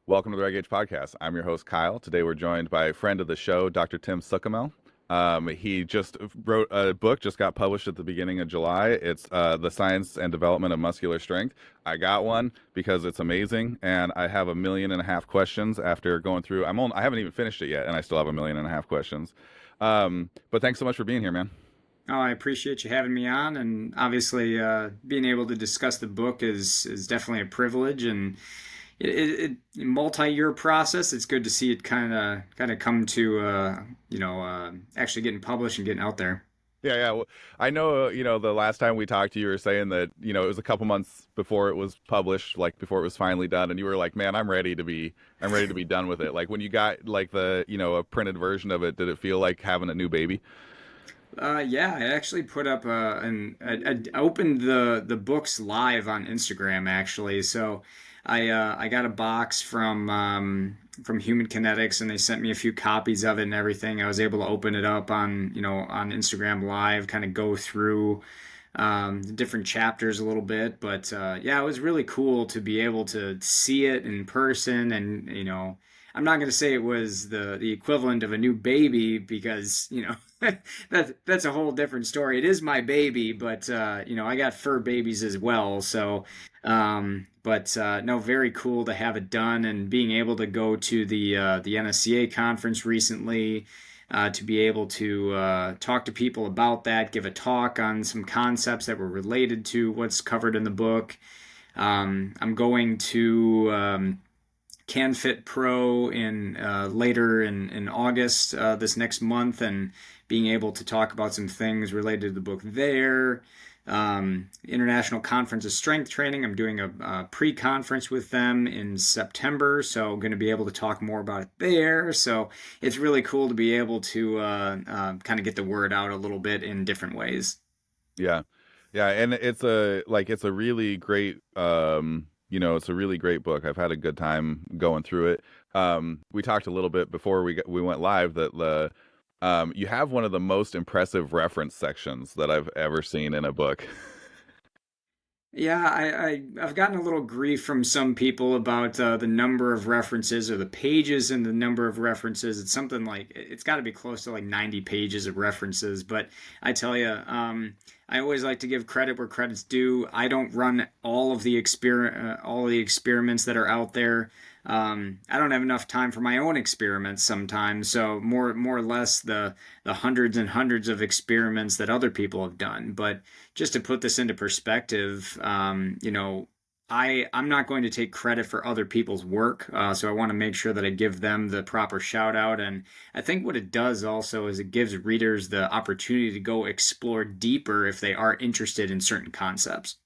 Welcome to the Reg Age Podcast. I'm your host, Kyle. Today we're joined by a friend of the show, Dr. Tim Suchomel. He just wrote a book, just got published at the beginning of July. It's The Science and Development of Muscular Strength. I got one because it's amazing, and I have 1.5 million questions after going through. I haven't even finished it yet, and I still have 1.5 million questions. But thanks so much for being here, man. Oh, I appreciate you having me on, and obviously, being able to discuss the book is definitely a privilege, and multi-year process. It's good to see it kind of come to actually getting published and getting out there. Yeah, yeah. Well, I know, the last time we talked, you were saying that, it was a couple months before it was published, like before it was finally done, and you were like, "Man, I'm ready to be done with it." Like when you got like a printed version of it, did it feel like having a new baby? Yeah, I actually put up I opened the books live on Instagram actually. So I got a box from Human Kinetics, and they sent me a few copies of it and everything. I was able to open it up on Instagram Live, kind of go through the different chapters a little bit. But yeah, it was really cool to be able to see it in person, and I'm not going to say it was the equivalent of a new baby because that's a whole different story. It is my baby, but I got fur babies as well. So, but no, very cool to have it done, and being able to go to the NSCA conference recently. To be able to talk to people about that, give a talk on some concepts that were related to what's covered in the book. I'm going to CanFit Pro in later in August this next month, and being able to talk about some things related to the book there. International Conference of Strength Training. I'm doing a pre-conference with them in September, so I'm going to be able to talk more about it there. So it's really cool to be able to kind of get the word out a little bit in different ways. Yeah. Yeah, and it's a really great it's a really great book. I've had a good time going through it. We talked a little bit before we went live that the you have one of the most impressive reference sections that I've ever seen in a book. Yeah, I've gotten a little grief from some people about the number of references or the pages and the number of references. It's something like it's got to be close to like 90 pages of references. But I tell you, I always like to give credit where credit's due. I don't run all of the experiments that are out there. I don't have enough time for my own experiments sometimes. So more or less the hundreds and hundreds of experiments that other people have done. But just to put this into perspective, I'm not going to take credit for other people's work, so I want to make sure that I give them the proper shout out. And I think what it does also is it gives readers the opportunity to go explore deeper if they are interested in certain concepts.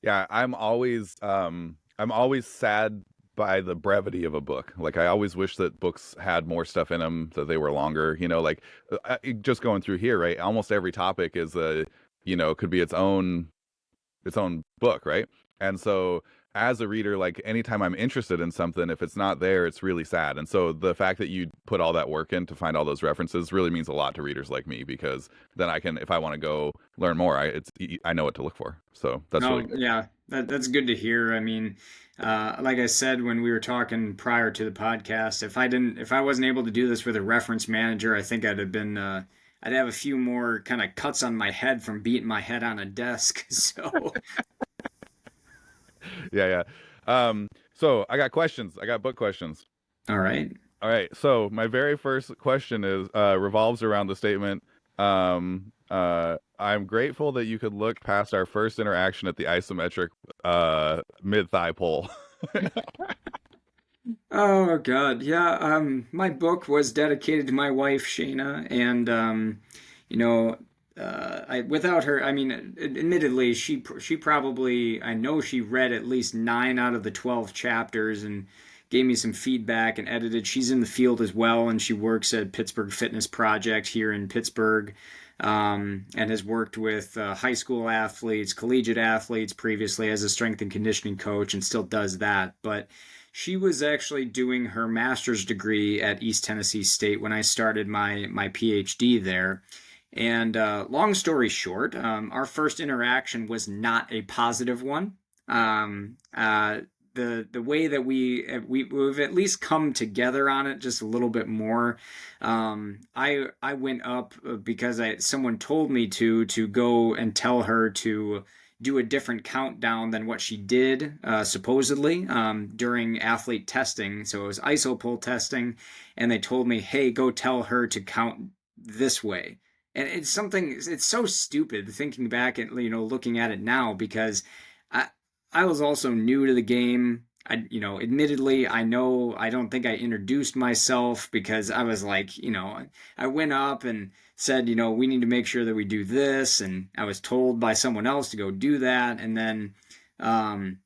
Yeah, I'm always sad by the brevity of a book. Like I always wish that books had more stuff in them, that they were longer, like just going through here, right? Almost every topic is could be its own book, right? And so as a reader, like anytime I'm interested in something, if it's not there, it's really sad. And so the fact that you put all that work in to find all those references really means a lot to readers like me, because then I can, if I want to go learn more, I know what to look for. So that's really No, good. yeah, that's good to hear. I mean, like I said when we were talking prior to the podcast, if I wasn't able to do this with a reference manager, I think I'd have a few more kind of cuts on my head from beating my head on a desk. So, Yeah, yeah. So I got questions. I got book questions. all right. All right. So my very first question is revolves around the statement. I'm grateful that you could look past our first interaction at the isometric mid thigh pull. Oh God, yeah. My book was dedicated to my wife Shayna, and you know, I without her, I mean, admittedly, she probably I know she read at least 9 out of the 12 chapters and gave me some feedback and edited. She's in the field as well, and she works at Pittsburgh Fitness Project here in Pittsburgh. And has worked with high school athletes, collegiate athletes previously as a strength and conditioning coach, and still does that. But she was actually doing her master's degree at East Tennessee State when I started my PhD there. And long story short, our first interaction was not a positive one. the way that we've at least come together on it just a little bit more. I went up because I someone told me to go and tell her to do a different countdown than what she did supposedly during athlete testing. So it was isopul testing, and they told me, "Hey, go tell her to count this way." And it's something. It's so stupid thinking back and looking at it now because I I was also new to the game. Admittedly, I know I don't think I introduced myself because I was like, I went up and said, we need to make sure that we do this, and I was told by someone else to go do that, and then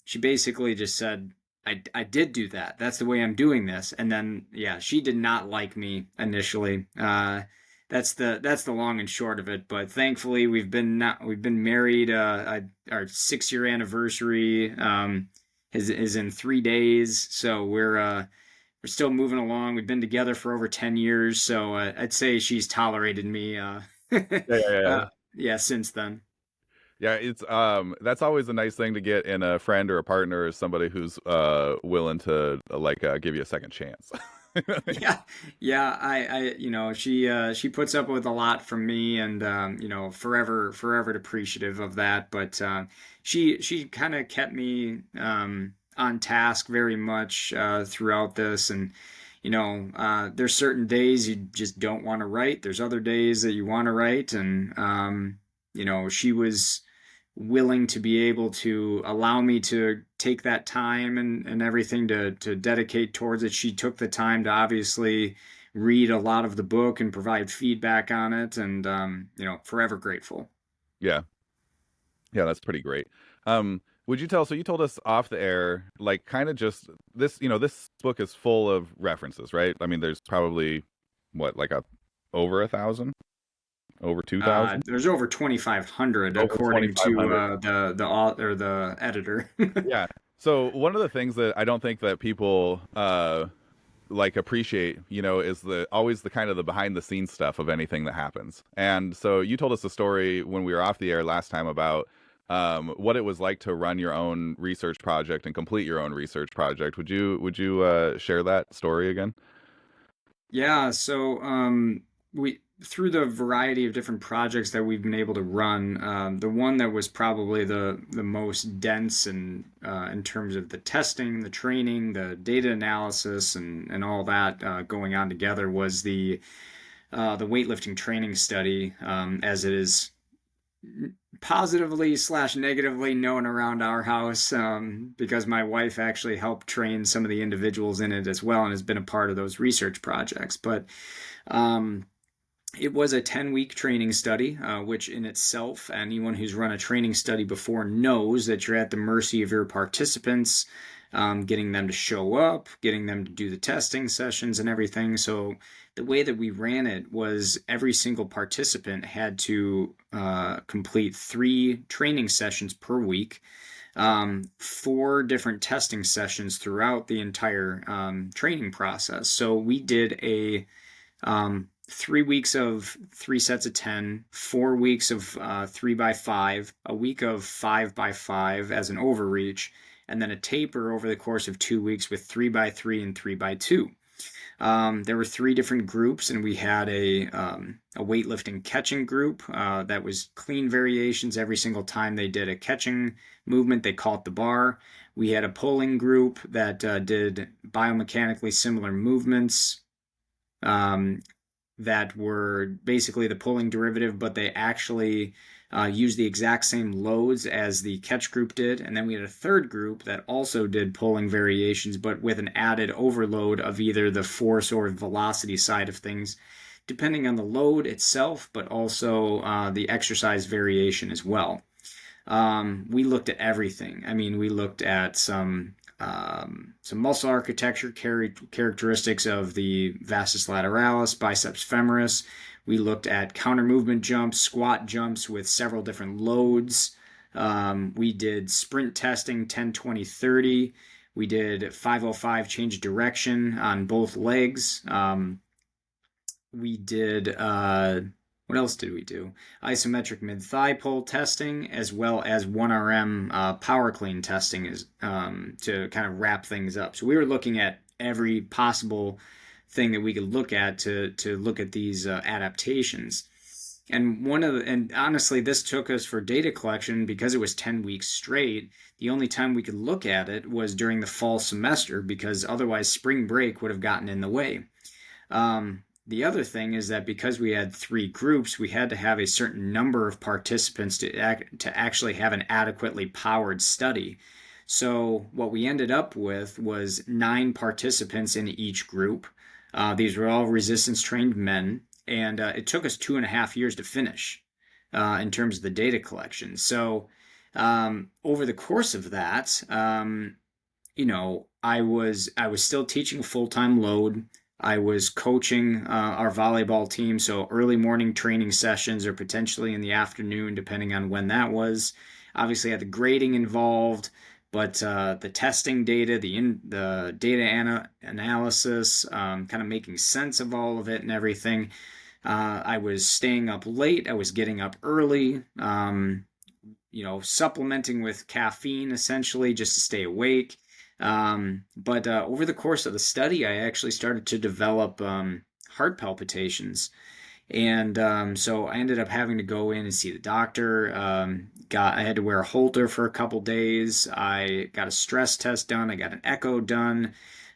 she basically just said, I did do that. That's the way I'm doing this, and then yeah, she did not like me initially. That's the long and short of it. But thankfully, we've been married. Our 6 year anniversary is in 3 days, so we're still moving along. We've been together for over 10 years, so I'd say she's tolerated me. Yeah, yeah, yeah. Yeah, since then. Yeah, it's that's always a nice thing to get in a friend or a partner, is somebody who's willing to give you a second chance. Yeah, yeah. She puts up with a lot from me, and forever appreciative of that. But she kind of kept me on task very much throughout this, and there's certain days you just don't want to write. There's other days that you want to write, and she was willing to be able to allow me to take that time and everything to dedicate towards it. She took the time to obviously read a lot of the book and provide feedback on it, and forever grateful. Yeah. Yeah, that's pretty great. Would you tell, so you told us off the air, like kind of just this, this book is full of references, right? I mean, there's probably what, like a over 1,000, over 2,000, There's over 2,500 over according to 2,500. the author, the editor. Yeah. So one of the things that I don't think that people appreciate, is the always the kind of the behind the scenes stuff of anything that happens. And so you told us a story when we were off the air last time about what it was like to run your own research project and complete your own research project. Would you share that story again? Yeah, so we through the variety of different projects that we've been able to run, the one that was probably the most dense and in terms of the testing, the training, the data analysis, and all that going on together was the weightlifting training study, as it is positively slash negatively known around our house, because my wife actually helped train some of the individuals in it as well and has been a part of those research projects. But um, it was a 10-week training study, which in itself, anyone who's run a training study before knows that you're at the mercy of your participants, getting them to show up, getting them to do the testing sessions and everything. So the way that we ran it was every single participant had to complete 3 training sessions per week, 4 different testing sessions throughout the entire training process. So we did a 3 weeks of 3 sets of 10, 4 weeks of 3 by 5, a week of 5 by 5 as an overreach, and then a taper over the course of 2 weeks with 3 by 3 and 3 by 2. There were 3 different groups, and we had a weightlifting catching group that was clean variations every single time they did a catching movement. They caught the bar. We had a pulling group that did biomechanically similar movements that were basically the pulling derivative, but they actually used the exact same loads as the catch group did. And then we had a third group that also did pulling variations, but with an added overload of either the force or velocity side of things, depending on the load itself, but also the exercise variation as well. We looked at everything. I mean, we looked at some muscle architecture characteristics of the vastus lateralis, biceps femoris. We looked at counter movement jumps, squat jumps with several different loads. We did sprint testing 10, 20, 30. We did 505 change direction on both legs. We did What else did we do? Isometric mid-thigh pull testing, as well as 1RM power clean testing, is to kind of wrap things up. So we were looking at every possible thing that we could look at to look at these adaptations. And honestly, this took us for data collection because it was 10 weeks straight. The only time we could look at it was during the fall semester because otherwise spring break would have gotten in the way. The other thing is that because we had three groups, we had to have a certain number of participants to actually have an adequately powered study. So what we ended up with was 9 participants in each group. These were all resistance trained men, and it took us 2.5 years to finish in terms of the data collection. So over the course of that, I was still teaching a full time load. I was coaching our volleyball team, so early morning training sessions or potentially in the afternoon, depending on when that was. Obviously, I had the grading involved, but the testing data, the data analysis, kind of making sense of all of it and everything. I was staying up late. I was getting up early. Supplementing with caffeine essentially just to stay awake. But over the course of the study, I actually started to develop heart palpitations. And so I ended up having to go in and see the doctor. I had to wear a Holter for a couple days. I got a stress test done. I got an echo done.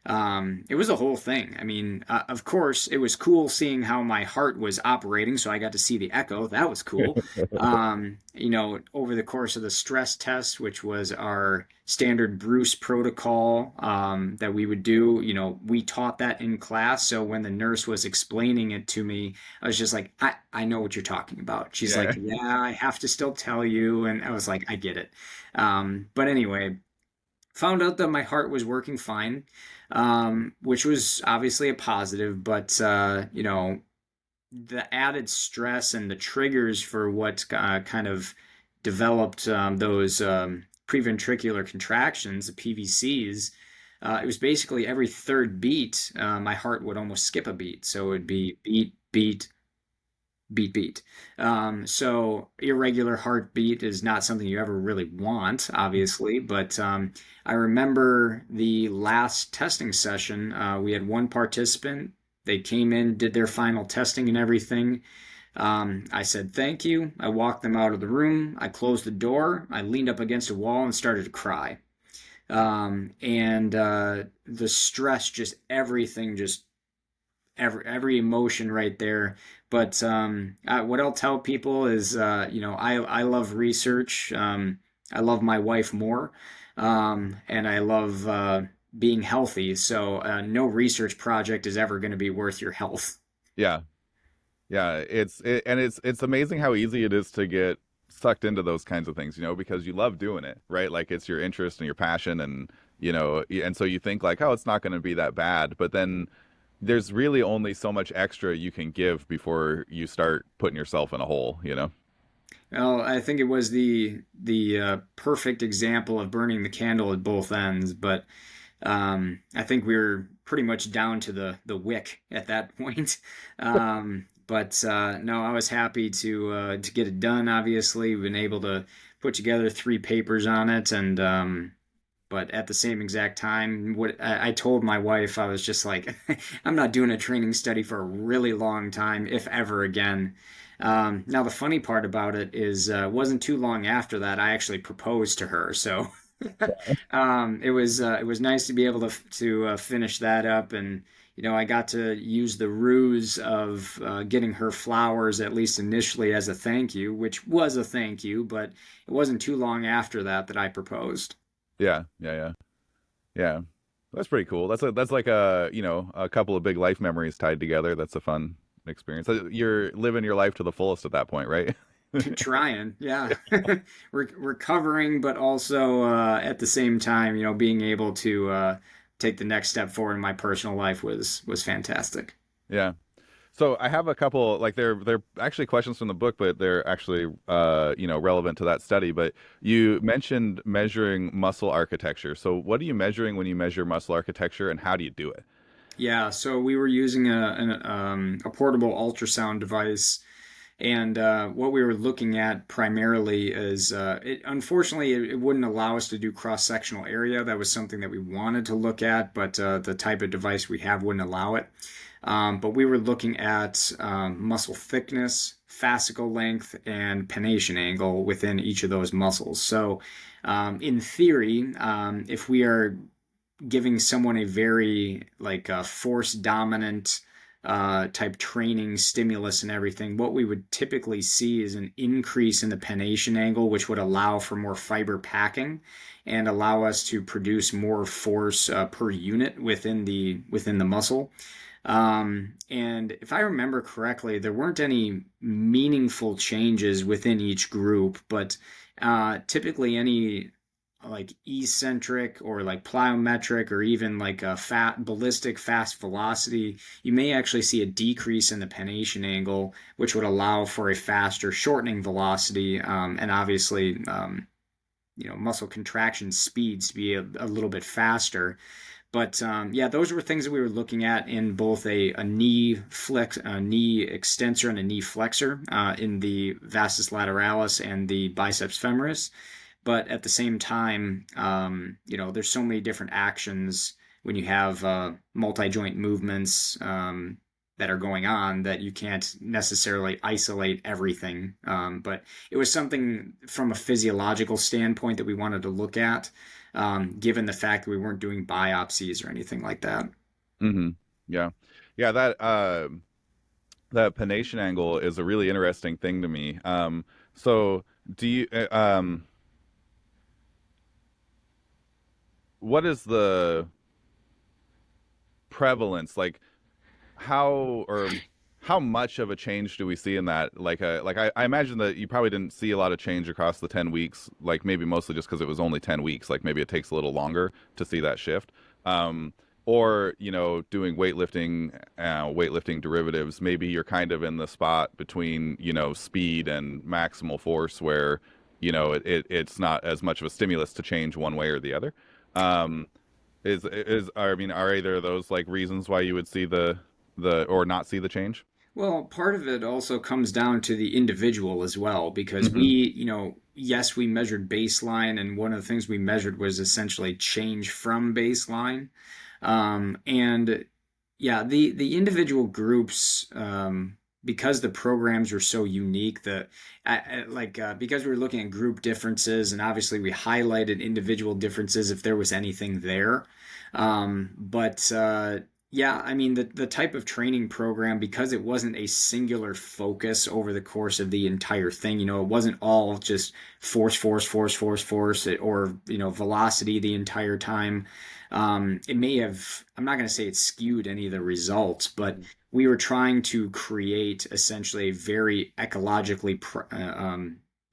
It was a whole thing. I mean, of course, it was cool seeing how my heart was operating, so I got to see the echo. That was cool. Over the course of the stress test, which was our standard Bruce protocol that we would do, we taught that in class. So when the nurse was explaining it to me, I was just like, I know what you're talking about. She's like, Yeah. yeah, I have to still tell you. And I was like, I get it. But anyway, found out that my heart was working fine, which was obviously a positive, but the added stress and the triggers for what kind of developed those preventricular contractions, the PVCs. It was basically every third beat, my heart would almost skip a beat. So it would be beat, beat, beat, beat. So irregular heartbeat is not something you ever really want, obviously. But I remember the last testing session, we had one participant. They came in, did their final testing and everything. I said thank you. I walked them out of the room. I closed the door. I leaned up against a wall and started to cry. And the stress, just everything, just every emotion right there. But what I'll tell people is, I love research. I love my wife more, and I love being healthy. So no research project is ever going to be worth your health. Yeah. Yeah, and it's amazing how easy it is to get sucked into those kinds of things, because you love doing it, right? Like it's your interest and your passion and and so you think like, oh, it's not going to be that bad, but then there's really only so much extra you can give before you start putting yourself in a hole. Well, I think it was the perfect example of burning the candle at both ends, but I think we were pretty much down to the wick at that point. But no, I was happy to get it done. Obviously, we've been able to put together 3 papers on it, and but at the same exact time, what I told my wife, I was just like, I'm not doing a training study for a really long time, if ever again. Now, the funny part about it is, it wasn't too long after that I actually proposed to her. So it was nice to be able to finish that up, and I got to use the ruse of getting her flowers at least initially as a thank you, which was a thank you, but it wasn't too long after that that I proposed. Yeah, yeah, yeah. Yeah. That's pretty cool. That's like a couple of big life memories tied together. That's a fun experience. You're living your life to the fullest at that point, right? Trying, yeah. Recovering, but also at the same time, being able to take the next step forward in my personal life was fantastic. Yeah. So I have a couple, like they're actually questions from the book, but they're actually relevant to that study. But you mentioned measuring muscle architecture. So what are you measuring when you measure muscle architecture, and how do you do it? Yeah, so we were using a portable ultrasound device, And what we were looking at primarily is, unfortunately, it wouldn't allow us to do cross-sectional area. That was something that we wanted to look at, but the type of device we have wouldn't allow it. But we were looking at muscle thickness, fascicle length, and pennation angle within each of those muscles. So, in theory, if we are giving someone a very like force dominant type training stimulus and everything, what we would typically see is an increase in the pennation angle, which would allow for more fiber packing and allow us to produce more force per unit within the muscle. And if I remember correctly, there weren't any meaningful changes within each group, but typically any like eccentric or like plyometric or even like a fat ballistic fast velocity, you may actually see a decrease in the pennation angle, which would allow for a faster shortening velocity, and obviously, muscle contraction speeds to be a little bit faster. But yeah, those were things that we were looking at in both a knee extensor, and a knee flexor in the vastus lateralis and the biceps femoris. But at the same time, there's so many different actions when you have multi-joint movements that are going on that you can't necessarily isolate everything. But it was something from a physiological standpoint that we wanted to look at, given the fact that we weren't doing biopsies or anything like that. Hmm. Yeah. Yeah, that pennation angle is a really interesting thing to me. So do you what is the prevalence, like how or how much of a change do we see in that? I imagine that you probably didn't see a lot of change across the 10 weeks, like maybe mostly just because it was only 10 weeks, like maybe it takes a little longer to see that shift. um, or doing weightlifting derivatives, maybe you're kind of in the spot between speed and maximal force where it's not as much of a stimulus to change one way or the other. um, I mean, are either of those like reasons why you would see the or not see the change? Well, part of it also comes down to the individual as well, because Hmm. yes, we measured baseline, and one of the things we measured was essentially change from baseline. And yeah, the individual groups, because the programs are so unique, because we were looking at group differences, and obviously we highlighted individual differences if there was anything there. But yeah, I mean the type of training program, because it wasn't a singular focus over the course of the entire thing. It wasn't all just force, force, force, force, force, or velocity the entire time. It may have, I'm not going to say it skewed any of the results, but we were trying to create essentially a very ecologically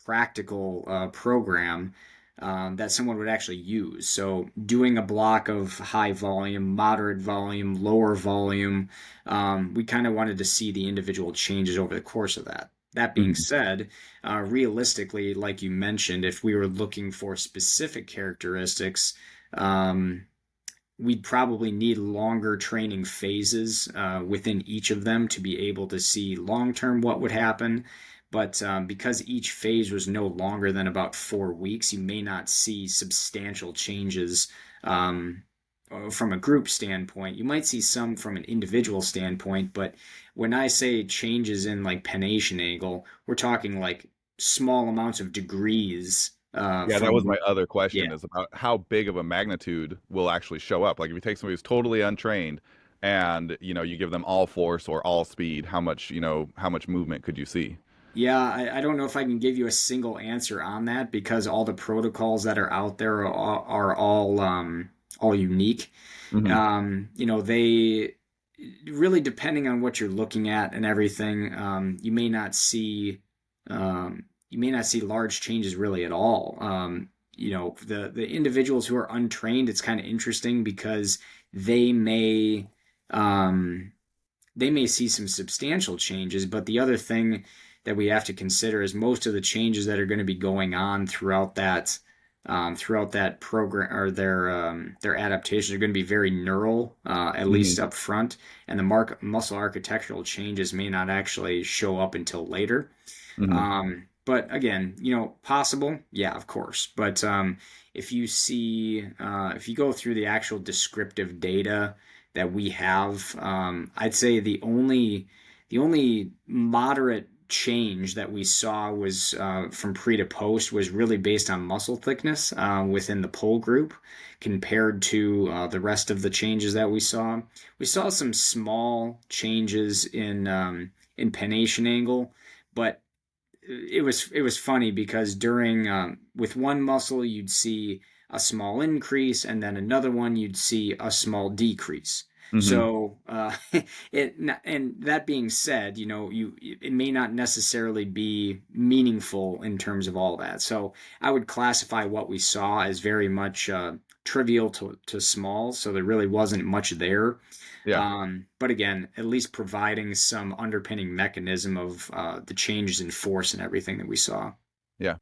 practical program that someone would actually use. So, doing a block of high volume, moderate volume, lower volume, we kind of wanted to see the individual changes over the course of that. That being Hmm. said, realistically, like you mentioned, if we were looking for specific characteristics, um, we'd probably need longer training phases within each of them to be able to see long term what would happen. But because each phase was no longer than about 4 weeks, you may not see substantial changes um, from a group standpoint. You might see some from an individual standpoint, but when I say changes in like pennation angle, we're talking like small amounts of degrees Yeah, that was from, my other yeah. question, is about how big of a magnitude will actually show up. Like if you take somebody who's totally untrained and you give them all force or all speed, how much movement could you see? Yeah, I don't know if I can give you a single answer on that, because all the protocols that are out there are all unique. Hmm. They really, depending on what you're looking at and everything, you may not see large changes really at all. The individuals who are untrained, it's kind of interesting because they may um, they may see some substantial changes. But the other thing that we have to consider is most of the changes that are going to be going on throughout throughout that program, or their adaptations are going to be very neural, at Hmm. least up front, and the muscle architectural changes may not actually show up until later. Hmm. But again, possible, yeah, of course. But if you go through the actual descriptive data that we have, I'd say the only moderate change that we saw was from pre to post was really based on muscle thickness within the pull group compared to the rest of the changes that we saw. We saw some small changes in pennation angle, but it was funny because during with one muscle you'd see a small increase, and then another one you'd see a small decrease. Hmm. So it and that being said, it may not necessarily be meaningful in terms of all that. So I would classify what we saw as very much trivial to small. So there really wasn't much there. Yeah. But again, at least providing some underpinning mechanism of the changes in force and everything that we saw. Yeah.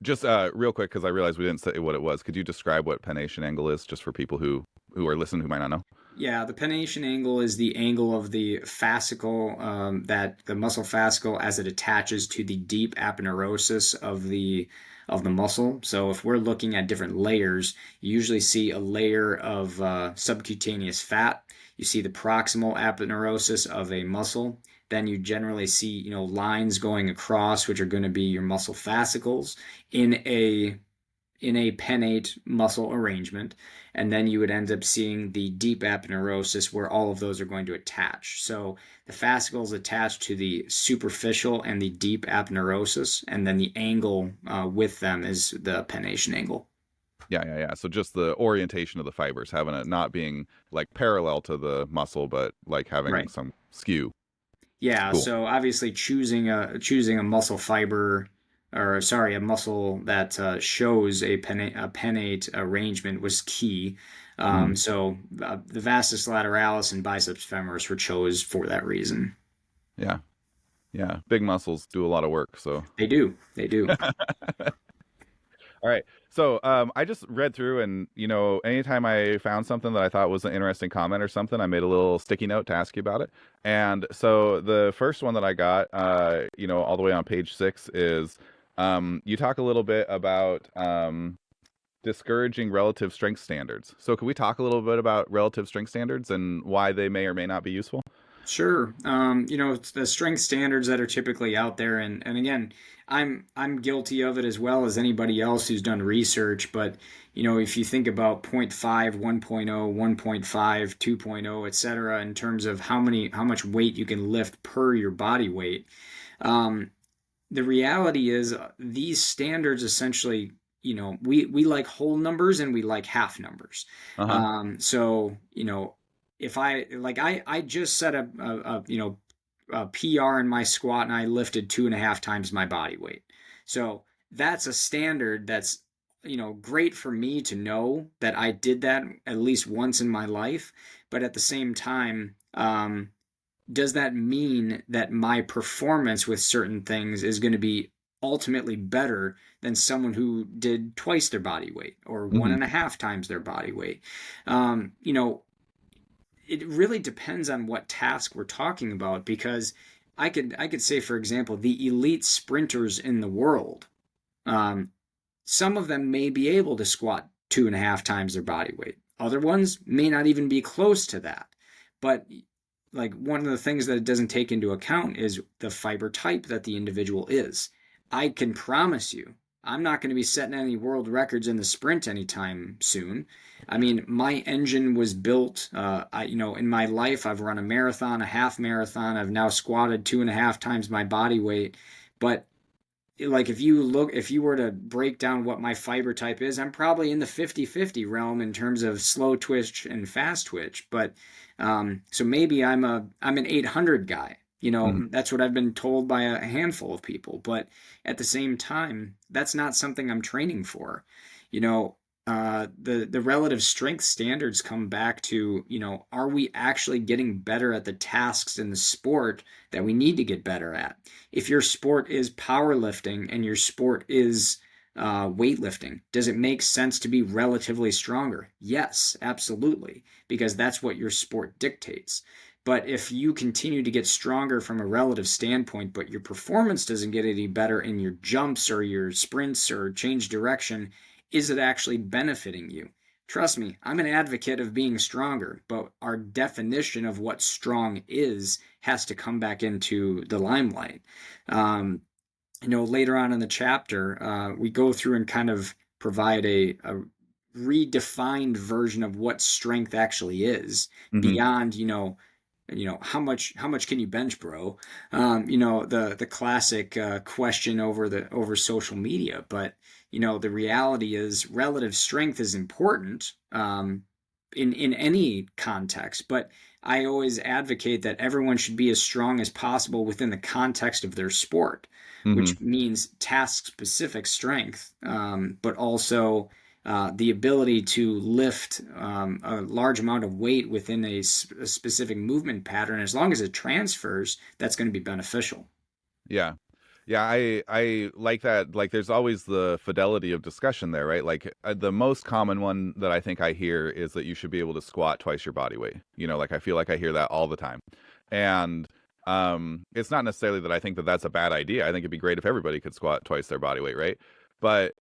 Just real quick, because I realized we didn't say what it was. Could you describe what pennation angle is, just for people who are listening who might not know? Yeah, the pennation angle is the angle of the fascicle, that the muscle fascicle as it attaches to the deep aponeurosis of the muscle. So if we're looking at different layers, you usually see a layer of subcutaneous fat. You see the proximal aponeurosis of a muscle. Then you generally see, lines going across, which are going to be your muscle fascicles in a pennate muscle arrangement, and then you would end up seeing the deep aponeurosis where all of those are going to attach. So the fascicles attach to the superficial and the deep aponeurosis, and then the angle with them is the pennation angle. Yeah, yeah, yeah. So just the orientation of the fibers, having it not being like parallel to the muscle, but like having Right. some skew. Yeah, Cool. so obviously choosing a muscle fiber, or sorry, a muscle that shows a pennate arrangement was key. Hmm. So the vastus lateralis and biceps femoris were chose for that reason. Yeah, yeah. Big muscles do a lot of work. So, They do, they do. all right. So, I just read through, and anytime I found something that I thought was an interesting comment or something, I made a little sticky note to ask you about it. And so, the first one that I got, all the way on page 6 is, you talk a little bit about discouraging relative strength standards. So, could we talk a little bit about relative strength standards and why they may or may not be useful? Sure. It's the strength standards that are typically out there, and again, I'm guilty of it as well as anybody else who's done research. But if you think about point 0.5, 1.0, 1.5, 2.0, etc., in terms of how much weight you can lift per your body weight, um, the reality is these standards essentially, we like whole numbers and we like half numbers. Uh-huh. So if I just set a PR in my squat and I lifted 2.5 times my body weight. So that's a standard that's great for me to know that I did that at least once in my life. But at the same time, does that mean that my performance with certain things is going to be ultimately better than someone who did twice their body weight or one Hmm. and a half times their body weight? Um, you know, it really depends on what task we're talking about, because I could say, for example, the elite sprinters in the world, um, some of them may be able to squat 2.5 times their body weight. Other ones may not even be close to that. But like, one of the things that it doesn't take into account is the fiber type that the individual is. I can promise you, I'm not going to be setting any world records in the sprint anytime soon. I mean, my engine was built. In my life, I've run a marathon, a half marathon. I've now squatted 2.5 times my body weight. But like, if you were to break down what my fiber type is, I'm probably in the 50-50 realm in terms of slow twitch and fast twitch. But so maybe I'm an 800 guy. Hmm. That's what I've been told by a handful of people. But at the same time, that's not something I'm training for. you know the relative strength standards come back to, are we actually getting better at the tasks in the sport that we need to get better at? If your sport is powerlifting and your sport is weightlifting. Does it make sense to be relatively stronger? Yes, absolutely, because that's what your sport dictates. But if you continue to get stronger from a relative standpoint, but your performance doesn't get any better in your jumps or your sprints or change direction, is it actually benefiting you? Trust me, I'm an advocate of being stronger, but our definition of what strong is has to come back into the limelight. Um, Later on in the chapter, we go through and kind of provide a redefined version of what strength actually is Hmm. beyond, how much can you bench, bro? The classic question over social media. But the reality is relative strength is important in any context. But I always advocate that everyone should be as strong as possible within the context of their sport, Hmm. which means task specific strength, but also the ability to lift a large amount of weight within a specific movement pattern. As long as it transfers, that's going to be beneficial. Yeah. Yeah, I like that. Like, there's always the fidelity of discussion there, right? Like, the most common one that I think I hear is that you should be able to squat twice your body weight. Like, I feel like I hear that all the time. And it's not necessarily that I think that that's a bad idea. I think it'd be great if everybody could squat twice their body weight, right? But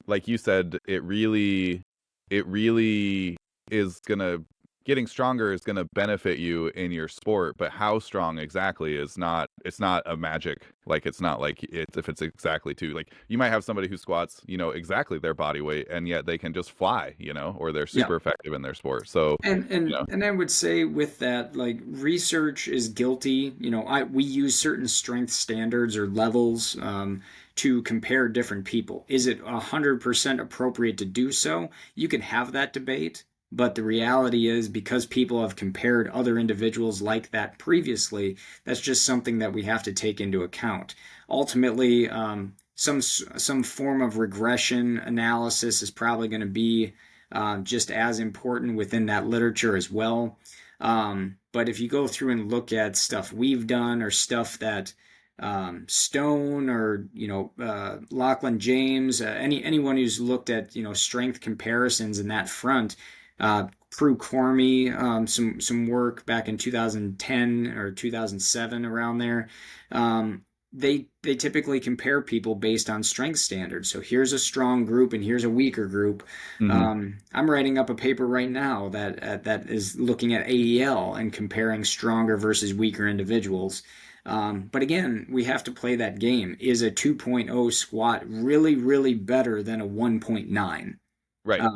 like you said, it really is gonna getting stronger is going to benefit you in your sport, but how strong exactly is not, it's not a magic. Like, it's not like if it's exactly to, like, you might have somebody who squats exactly their body weight, and yet they can just fly, or they're Yeah. super effective in their sport. So And you and know and I would say with that, like research is guilty. We use certain strength standards or levels to compare different people. Is it 100% appropriate to do so? You can have that debate, but the reality is because people have compared other individuals like that previously, that's just something that we have to take into account. Ultimately, some form of regression analysis is probably going to be just as important within that literature as well. But if you go through and look at stuff we've done or stuff that Stone or Lachlan James, anyone who's looked at strength comparisons in that front, Prue Cormie, some work back in 2010 or 2007 around there. They typically compare people based on strength standards. So here's a strong group and here's a weaker group. hmm I'm writing up a paper right now that is looking at AEL and comparing stronger versus weaker individuals. But again, we have to play that game. Is a 2.0 squat really, really better than a 1.9? right.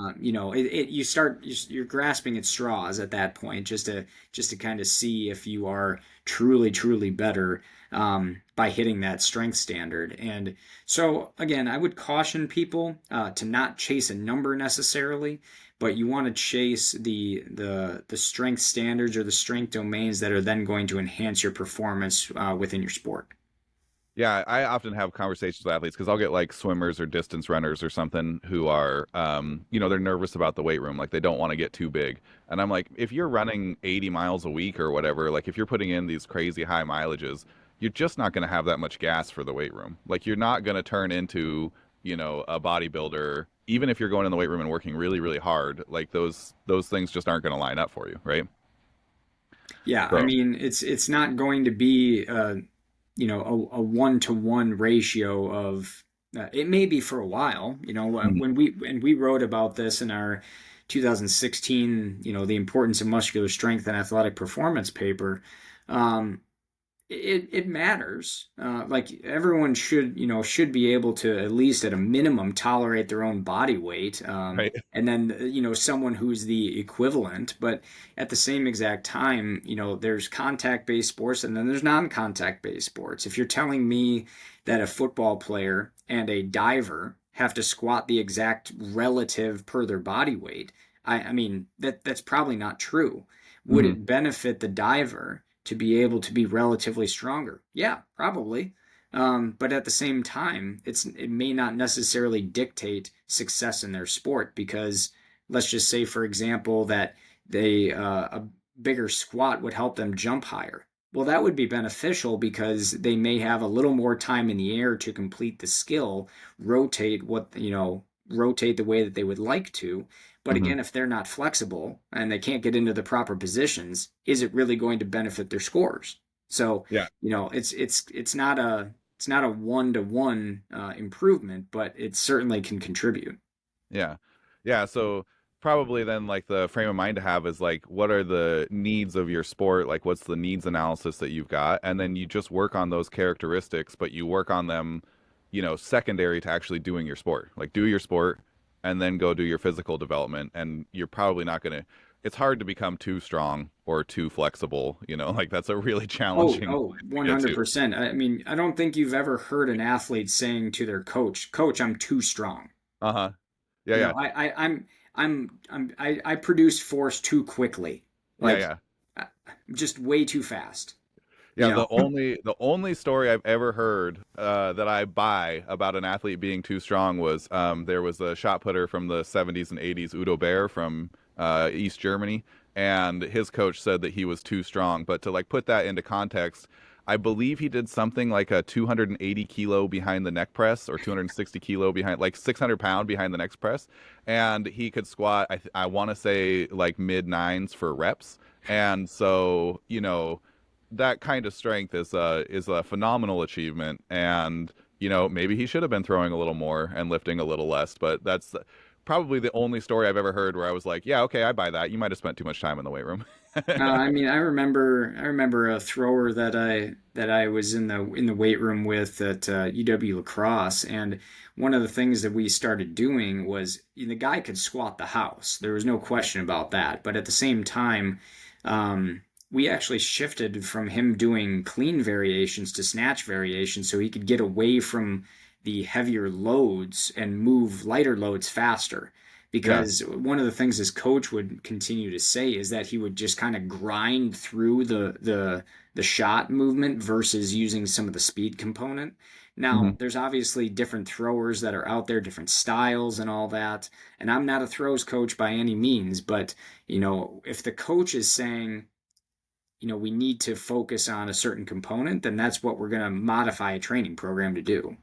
You're grasping at straws at that point, just to kind of see if you are truly truly better by hitting that strength standard. And so again, I would caution people to not chase a number necessarily, but you want to chase the strength standards or the strength domains that are then going to enhance your performance within your sport. Yeah, I often have conversations with athletes because I'll get like swimmers or distance runners or something who are, they're nervous about the weight room. Like, they don't want to get too big. And I'm like, if you're running 80 miles a week or whatever, like, if you're putting in these crazy high mileages, you're just not going to have that much gas for the weight room. Like, you're not going to turn into, a bodybuilder, even if you're going in the weight room and working really, really hard. Like, those things just aren't going to line up for you, right? Yeah, I So, mean, it's not going to be a 1-to-1 ratio of it may be for a while. mhm, When we wrote about this in our 2016, the importance of muscular strength and athletic performance paper. um, it matters. Like everyone should be able to at least at a minimum tolerate their own body weight. right. And then someone who's the equivalent. But at the same exact time, there's contact based sports and then there's non-contact based sports. If you're telling me that a football player and a diver have to squat the exact relative per their body weight, I mean that's probably not true. Would Hmm. it benefit the diver to be able to be relatively stronger? Yeah, probably. But at the same time, it may not necessarily dictate success in their sport because let's just say, for example, that a bigger squat would help them jump higher. Well, that would be beneficial because they may have a little more time in the air to complete the skill, rotate the way that they would like to. But Hmm. again, if they're not flexible and they can't get into the proper positions, is it really going to benefit their scores? So, Yeah. it's not a one-to-one improvement, but it certainly can contribute. Yeah. Yeah. So probably then like the frame of mind to have is like, what are the needs of your sport? Like, what's the needs analysis that you've got? And then you just work on those characteristics, but you work on them, secondary to actually doing your sport. Like, do your sport and then go do your physical development. And you're probably not going to, it's hard to become too strong or too flexible, like that's a really Oh, challenging oh, place to get to. 100%. I mean, I don't think you've ever heard an athlete saying to their coach, "Coach, I'm too strong." Uh-huh. Yeah. You Yeah. know, I produce force too quickly, Yeah. like Yeah. uh, just way too fast. You Yeah, know, the only story I've ever heard that I buy about an athlete being too strong was there was a shot putter from the 70s and 80s, Udo Bear from East Germany, and his coach said that he was too strong. But to like put that into context, I believe he did something like a 280 kilo behind the neck press or 260 kilo behind, like 600 pound behind the neck press, and he could squat. I want to say like mid nines for reps, and so that kind of strength is a phenomenal achievement, and maybe he should have been throwing a little more and lifting a little less, but that's probably the only story I've ever heard where I was like, yeah, okay, I buy that. You might have spent too much time in the weight room. I mean, I remember a thrower that I was in the weight room with at UW La Crosse, and one of the things that we started doing was the guy could squat the house. There was no question about that. But at the same time, we actually shifted from him doing clean variations to snatch variations, so he could get away from the heavier loads and move lighter loads faster, Yeah. because one of the things his coach would continue to say is that he would just kind of grind through the shot movement versus using some of the speed component. Now, Hmm. there's obviously different throwers that are out there, different styles and all that. And I'm not a throws coach by any means, but if the coach is saying, we need to focus on a certain component, then that's what we're going to modify a training program to do.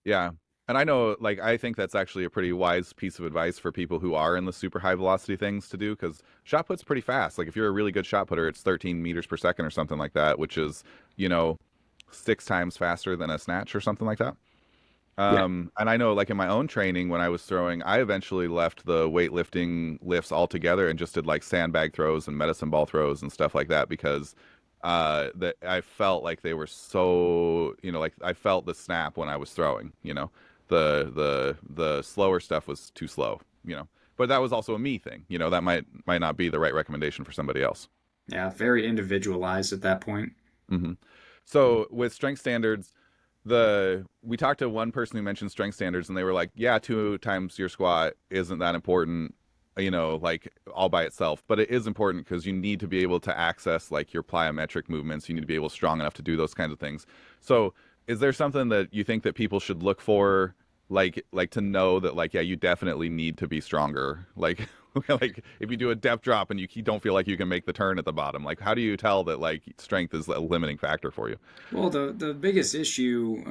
Yeah. And I know, like, I think that's actually a pretty wise piece of advice for people who are in the super high velocity things to do, because shot put's pretty fast. Like, if you're a really good shot putter, it's 13 meters per second or something like that, which is, you know, 6 times faster than a snatch or something like that. Yeah. And I know, like, in my own training when I was throwing, I eventually left the weightlifting lifts altogether and just did like sandbag throws and medicine ball throws and stuff like that, because that I felt like they were so, like I felt the snap when I was throwing, the slower stuff was too slow. But that was also a me thing. That might not be the right recommendation for somebody else. Yeah. Very individualized at that point. Hmm. So with strength standards, we talked to one person who mentioned strength standards, and they were like, yeah, 2 times your squat isn't that important, like all by itself, but it is important because you need to be able to access like your plyometric movements. You need to be able strong enough to do those kinds of things. So is there something that you think that people should look for, like to know that, like, yeah, you definitely need to be stronger, like like if you do a depth drop and you don't feel like you can make the turn at the bottom, like how do you tell that like strength is a limiting factor for you? Well, the biggest issue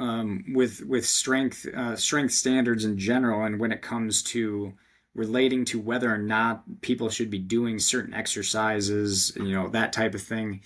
with strength standards in general, and when it comes to relating to whether or not people should be doing certain exercises, that type of thing,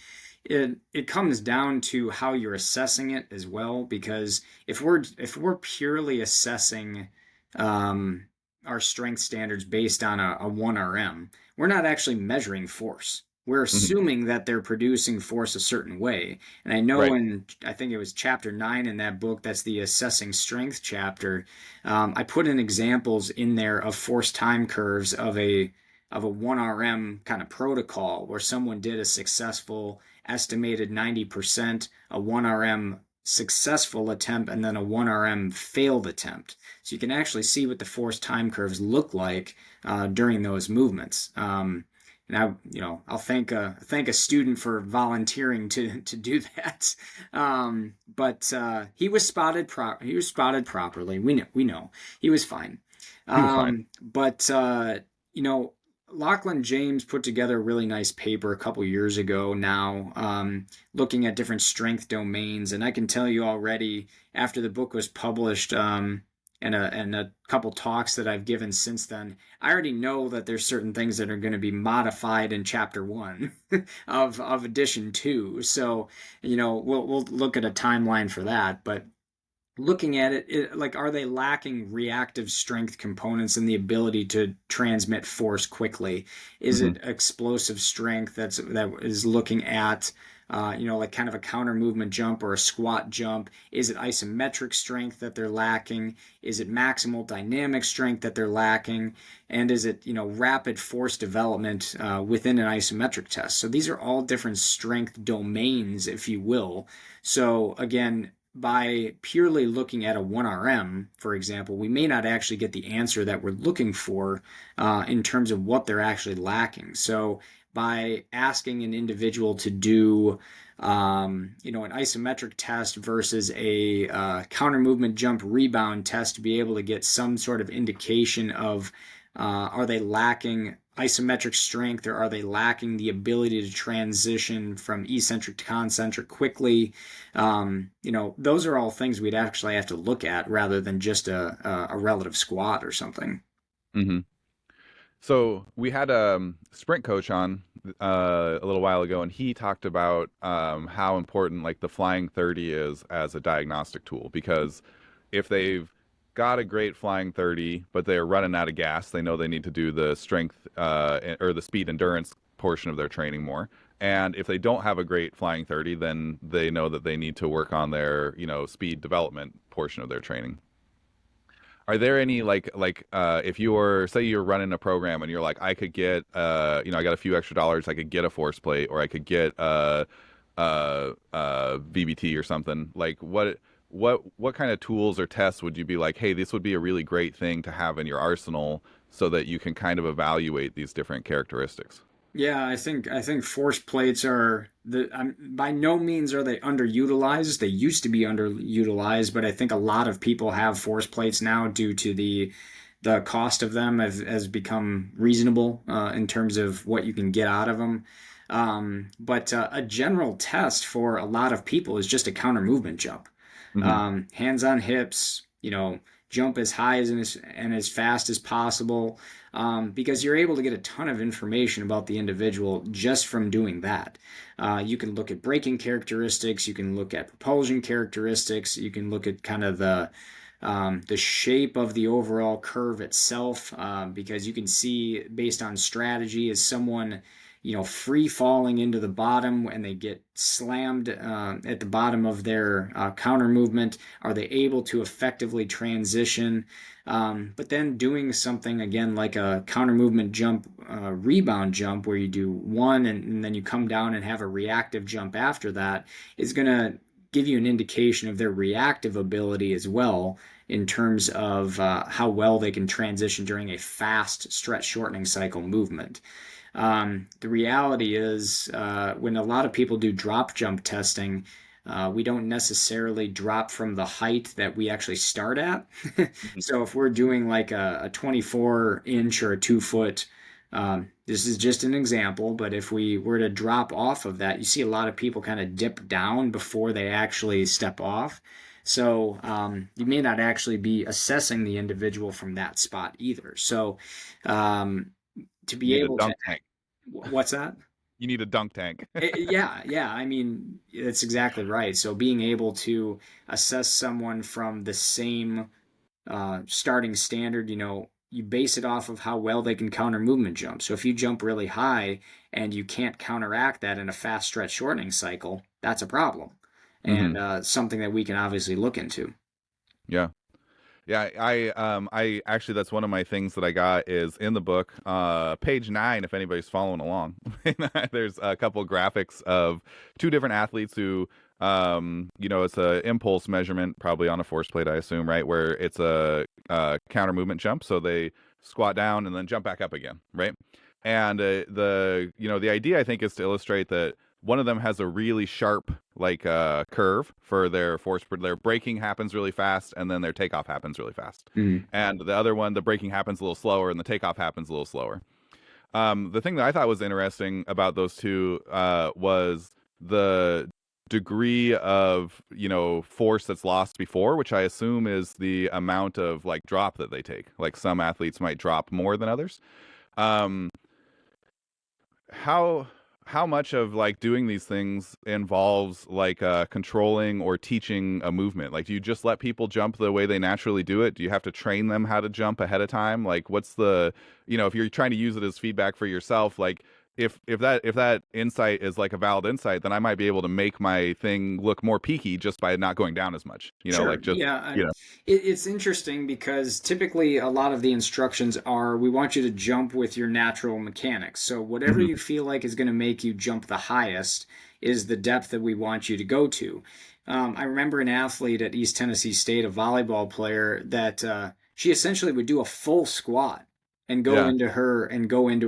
it comes down to how you're assessing it as well. Because if we're purely assessing um, our strength standards based on a 1 RM, we're not actually measuring force. We're Hmm. assuming that they're producing force a certain way. And I know Right. I think it was chapter 9 in that book, that's the assessing strength chapter. I put in examples in there of force time curves of a 1 RM kind of protocol where someone did a successful estimated 90%, a 1 RM successful attempt, and then a 1 RM failed attempt. So you can actually see what the force time curves look like during those movements. And I'll thank a student for volunteering to do that. But he was spotted properly. We know he was fine. He was fine. But you know Lachlan James put together a really nice paper a couple years ago now, looking at different strength domains. And I can tell you already, after the book was published, and a couple talks that I've given since then, I already know that there's certain things that are going to be modified in chapter one of edition two. So, we'll look at a timeline for that. But looking at it, like, are they lacking reactive strength components and the ability to transmit force quickly? Is Hmm. it explosive strength that is looking at like kind of a counter movement jump or a squat jump? Is it isometric strength that they're lacking? Is it maximal dynamic strength that they're lacking? And is it, rapid force development within an isometric test? So these are all different strength domains, if you will. So again, by purely looking at a 1RM, for example, we may not actually get the answer that we're looking for in terms of what they're actually lacking. So by asking an individual to do an isometric test versus a counter movement jump rebound test to be able to get some sort of indication of are they lacking isometric strength, or are they lacking the ability to transition from eccentric to concentric quickly? Those are all things we'd actually have to look at rather than just a relative squat or something. Hmm. So we had a sprint coach on a little while ago, and he talked about how important like the flying 30 is as a diagnostic tool, because if they've got a great flying 30, but they're running out of gas, they know they need to do the strength or the speed endurance portion of their training more. And if they don't have a great flying 30, then they know that they need to work on their, speed development portion of their training. Are there any if you were, say you're running a program and you're like, I could get I got a few extra dollars, I could get a force plate, or I could get VBT or something. Like what kind of tools or tests would you be like, hey, this would be a really great thing to have in your arsenal so that you can kind of evaluate these different characteristics? Yeah, I think force plates are by no means are they underutilized. They used to be underutilized, but I think a lot of people have force plates now due to the cost of them has become reasonable in terms of what you can get out of them. But a general test for a lot of people is just a counter movement jump. Hmm. Hands on hips, jump as high and as fast as possible, because you're able to get a ton of information about the individual just from doing that. You can look at braking characteristics, you can look at propulsion characteristics, you can look at kind of the shape of the overall curve itself, because you can see based on strategy, is someone free falling into the bottom and they get slammed at the bottom of their counter movement? Are they able to effectively transition? But then doing something again like a counter movement jump, rebound jump, where you do one and then you come down and have a reactive jump after that, is going to give you an indication of their reactive ability as well in terms of how well they can transition during a fast stretch shortening cycle movement. The reality is, when a lot of people do drop jump testing, we don't necessarily drop from the height that we actually start at. So if we're doing like a 24-inch or a 2 foot, this is just an example, but if we were to drop off of that, you see a lot of people kind of dip down before they actually step off. So you may not actually be assessing the individual from that spot either. So to You be need a able to, dunk tank. what's that? You need a dunk tank. Yeah, yeah. I mean, that's exactly right. So being able to assess someone from the same starting standard, you base it off of how well they can counter movement jump. So if you jump really high and you can't counteract that in a fast stretch shortening cycle, that's a problem, and Hmm. something that we can obviously look into. Yeah. Yeah, I actually, that's one of my things that I got is in the book, page 9, if anybody's following along. There's a couple graphics of two different athletes who, it's a impulse measurement, probably on a force plate, I assume, right? Where it's a, counter movement jump, so they squat down and then jump back up again, right? And the idea I think is to illustrate that one of them has a really sharp curve for their force. Their braking happens really fast, and then their takeoff happens really fast. Mm. And the other one, the braking happens a little slower, and the takeoff happens a little slower. The thing that I thought was interesting about those two was the degree of, force that's lost before, which I assume is the amount of like drop that they take. Like some athletes might drop more than others. Um, how how much of like doing these things involves like controlling or teaching a movement? Like, do you just let people jump the way they naturally do it? Do you have to train them how to jump ahead of time? Like, what's the, if you're trying to use it as feedback for yourself, like if that insight is like a valid insight, then I might be able to make my thing look more peaky just by not going down as much. Sure. Like just Yeah. you know. It's interesting because typically a lot of the instructions are we want you to jump with your natural mechanics. So whatever Hmm. you feel like is going to make you jump the highest is the depth that we want you to go to. I remember an athlete at East Tennessee State, a volleyball player, that she essentially would do a full squat and Yeah. go into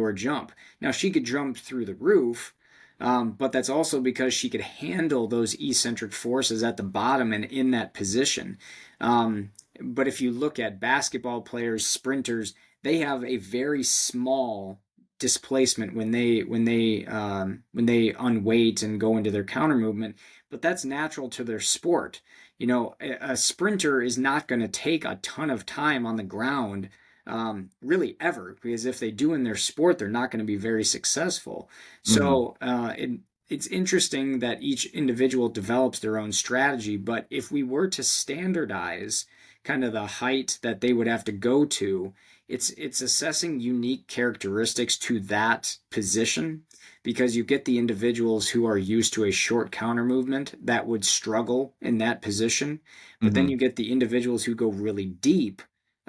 her jump. Now she could jump through the roof, but that's also because she could handle those eccentric forces at the bottom and in that position. But if you look at basketball players, sprinters, they have a very small displacement when they unweight and go into their counter movement. But that's natural to their sport. A sprinter is not going to take a ton of time on the ground, really ever, because if they do in their sport, they're not going to be very successful. Hmm. So it's interesting that each individual develops their own strategy, but if we were to standardize kind of the height that they would have to go to, it's assessing unique characteristics to that position, because you get the individuals who are used to a short counter movement that would struggle in that position, but then Hmm. you get the individuals who go really deep.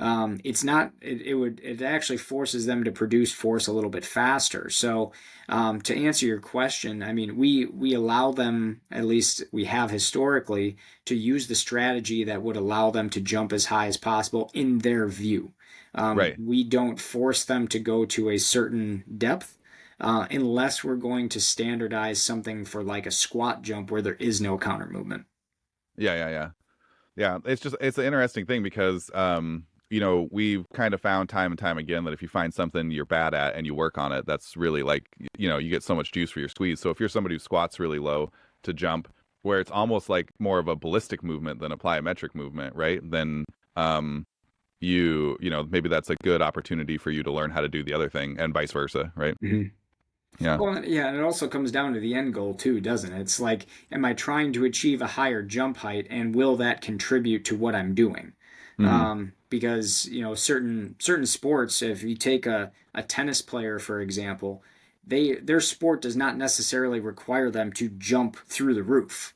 It's not it actually forces them to produce force a little bit faster. So to answer your question, I mean, we allow them, at least we have historically, to use the strategy that would allow them to jump as high as possible in their view. Right. We don't force them to go to a certain depth unless we're going to standardize something for like a squat jump where there is no counter movement. Yeah. Yeah. Yeah. Yeah, it's an interesting thing because we've kind of found time and time again that if you find something you're bad at and you work on it, that's really like, you get so much juice for your squeeze. So if you're somebody who squats really low to jump, where it's almost like more of a ballistic movement than a plyometric movement, right? Then maybe that's a good opportunity for you to learn how to do the other thing and vice versa, right? Mm-hmm. Yeah. Well, yeah, and it also comes down to the end goal too, doesn't it? It's like, am I trying to achieve a higher jump height, and will that contribute to what I'm doing? Hmm. Because certain sports, if you take a tennis player for example, their sport does not necessarily require them to jump through the roof.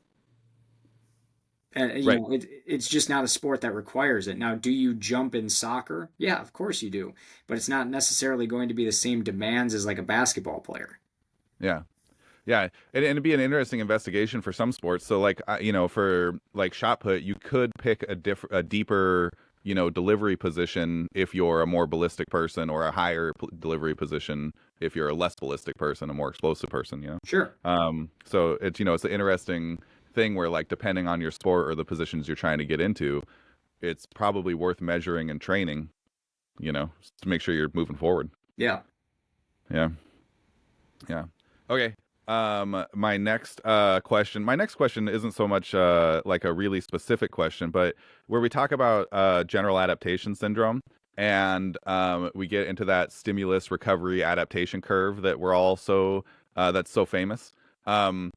And Right. it's just not a sport that requires it. Now, do you jump in soccer? Yeah, of course you do, but it's not necessarily going to be the same demands as like a basketball player. Yeah. Yeah, and it'd be an interesting investigation for some sports. So, like, for like shot put, you could pick a deeper, delivery position if you're a more ballistic person, or a higher delivery position if you're a less ballistic person, a more explosive person. Sure. So it's an interesting thing where, like, depending on your sport or the positions you're trying to get into, it's probably worth measuring and training, to make sure you're moving forward. Yeah. Yeah. Yeah. Okay. My next question isn't so much like a really specific question, but where we talk about general adaptation syndrome, and we get into that stimulus recovery adaptation curve that we're all so that's so famous. Um,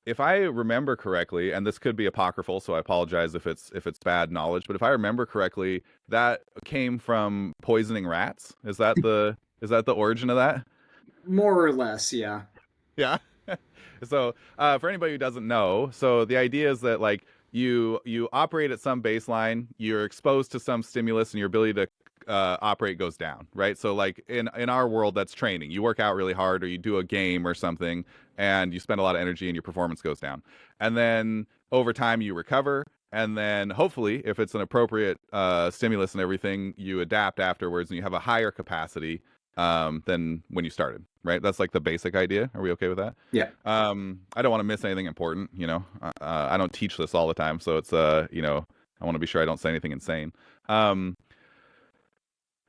if I remember correctly, and this could be apocryphal, so I apologize if it's bad knowledge, but if I remember correctly, that came from poisoning rats. Is that the origin of that? More or less, yeah. Yeah. So, for anybody who doesn't know, so the idea is that like you operate at some baseline, you're exposed to some stimulus, and your ability to operate goes down, right? So, like in our world, that's training. You work out really hard, or you do a game or something, and you spend a lot of energy, and your performance goes down. And then over time, you recover, and then hopefully, if it's an appropriate stimulus and everything, you adapt afterwards, and you have a higher capacity than when you started, right? That's like the basic idea. Are we okay with that? Yeah. I don't want to miss anything important, I don't teach this all the time, so it's I want to be sure I don't say anything insane. Um,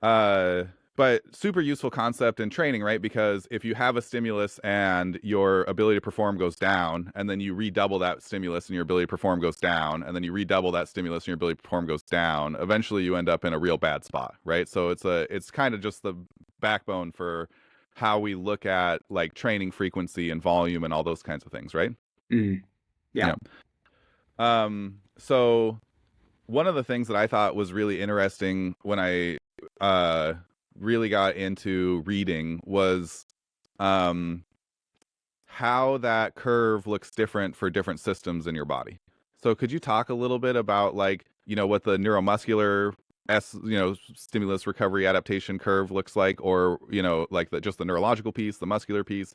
uh, but super useful concept in training, right? Because if you have a stimulus and your ability to perform goes down, and then you redouble that stimulus and your ability to perform goes down, and then you redouble that stimulus and your ability to perform goes down, eventually you end up in a real bad spot, right? So it's kind of just the backbone for how we look at like training frequency and volume and all those kinds of things, right? Mm, yeah. Yeah. So one of the things that I thought was really interesting when I uh really got into reading was um how that curve looks different for different systems in your body. So could you talk a little bit about like, what the neuromuscular stimulus recovery adaptation curve looks like, or, like just the neurological piece, the muscular piece,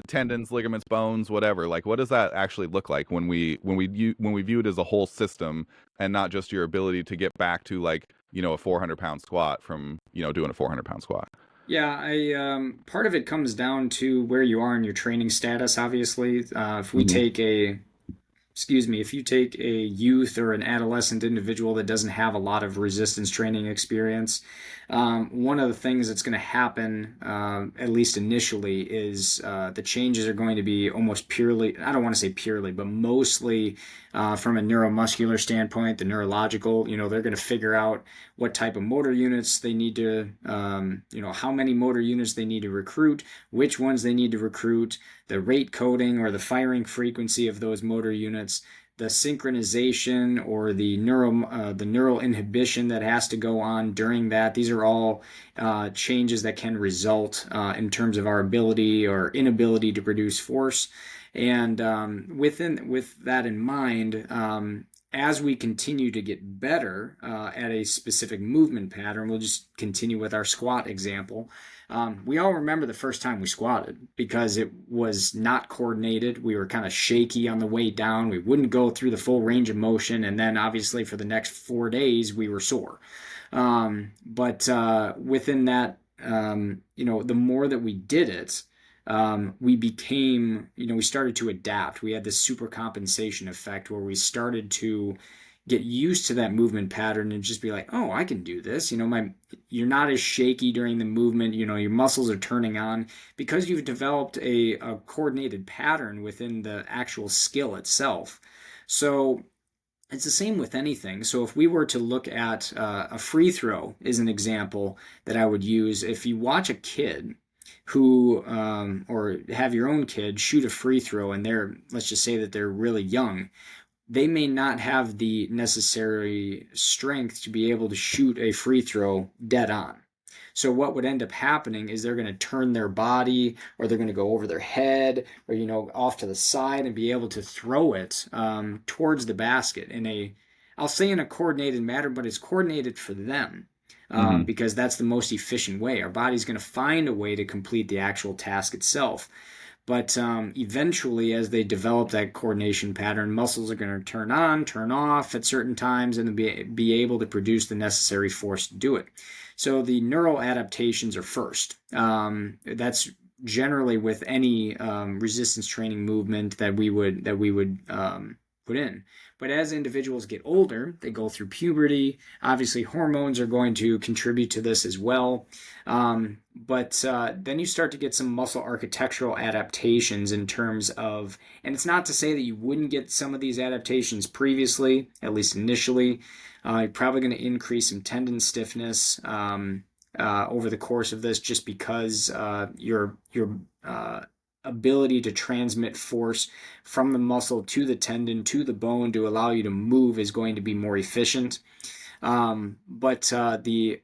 tendons, ligaments, bones, whatever. Like what does that actually look like when we view it as a whole system and not just your ability to get back to like, a 400-pound squat from, doing a 400-pound squat? Yeah, I part of it comes down to where you are in your training status, obviously. If we Hmm. take a excuse me, if you take a youth or an adolescent individual that doesn't have a lot of resistance training experience, one of the things that's going to happen, at least initially, is the changes are going to be almost purely, I don't want to say purely, but mostly from a neuromuscular standpoint, the neurological, they're going to figure out what type of motor units they need to, how many motor units they need to recruit, which ones they need to recruit, the rate coding or the firing frequency of those motor units, the synchronization or the neural inhibition that has to go on during that. These are all changes that can result in terms of our ability or inability to produce force. And with that in mind, as we continue to get better at a specific movement pattern, we'll just continue with our squat example. We all remember the first time we squatted because it was not coordinated. We were kind of shaky on the way down. We wouldn't go through the full range of motion. And then, obviously, for the next 4 days, we were sore. But within that, the more that we did it, we started to adapt. We had this super compensation effect where we started to get used to that movement pattern and just be like, oh, I can do this. You're not as shaky during the movement. Your muscles are turning on because you've developed a coordinated pattern within the actual skill itself. So it's the same with anything. So if we were to look at a free throw is an example that I would use. If you watch a kid who, or have your own kid shoot a free throw and let's just say that they're really young, they may not have the necessary strength to be able to shoot a free throw dead on. So what would end up happening is they're going to turn their body, or they're going to go over their head, or off to the side and be able to throw it towards the basket I'll say in a coordinated manner, but it's coordinated for them. Hmm. Because that's the most efficient way. Our body's going to find a way to complete the actual task itself. But eventually, as they develop that coordination pattern, muscles are going to turn on, turn off at certain times, and be able to produce the necessary force to do it. So the neural adaptations are first. That's generally with any resistance training movement that we would put in. But as individuals get older, they go through puberty. Obviously, hormones are going to contribute to this as well. But then you start to get some muscle architectural adaptations in terms of, and it's not to say that you wouldn't get some of these adaptations previously, at least initially. You're probably going to increase some tendon stiffness over the course of this, just because your ability to transmit force from the muscle to the tendon to the bone to allow you to move is going to be more efficient. But the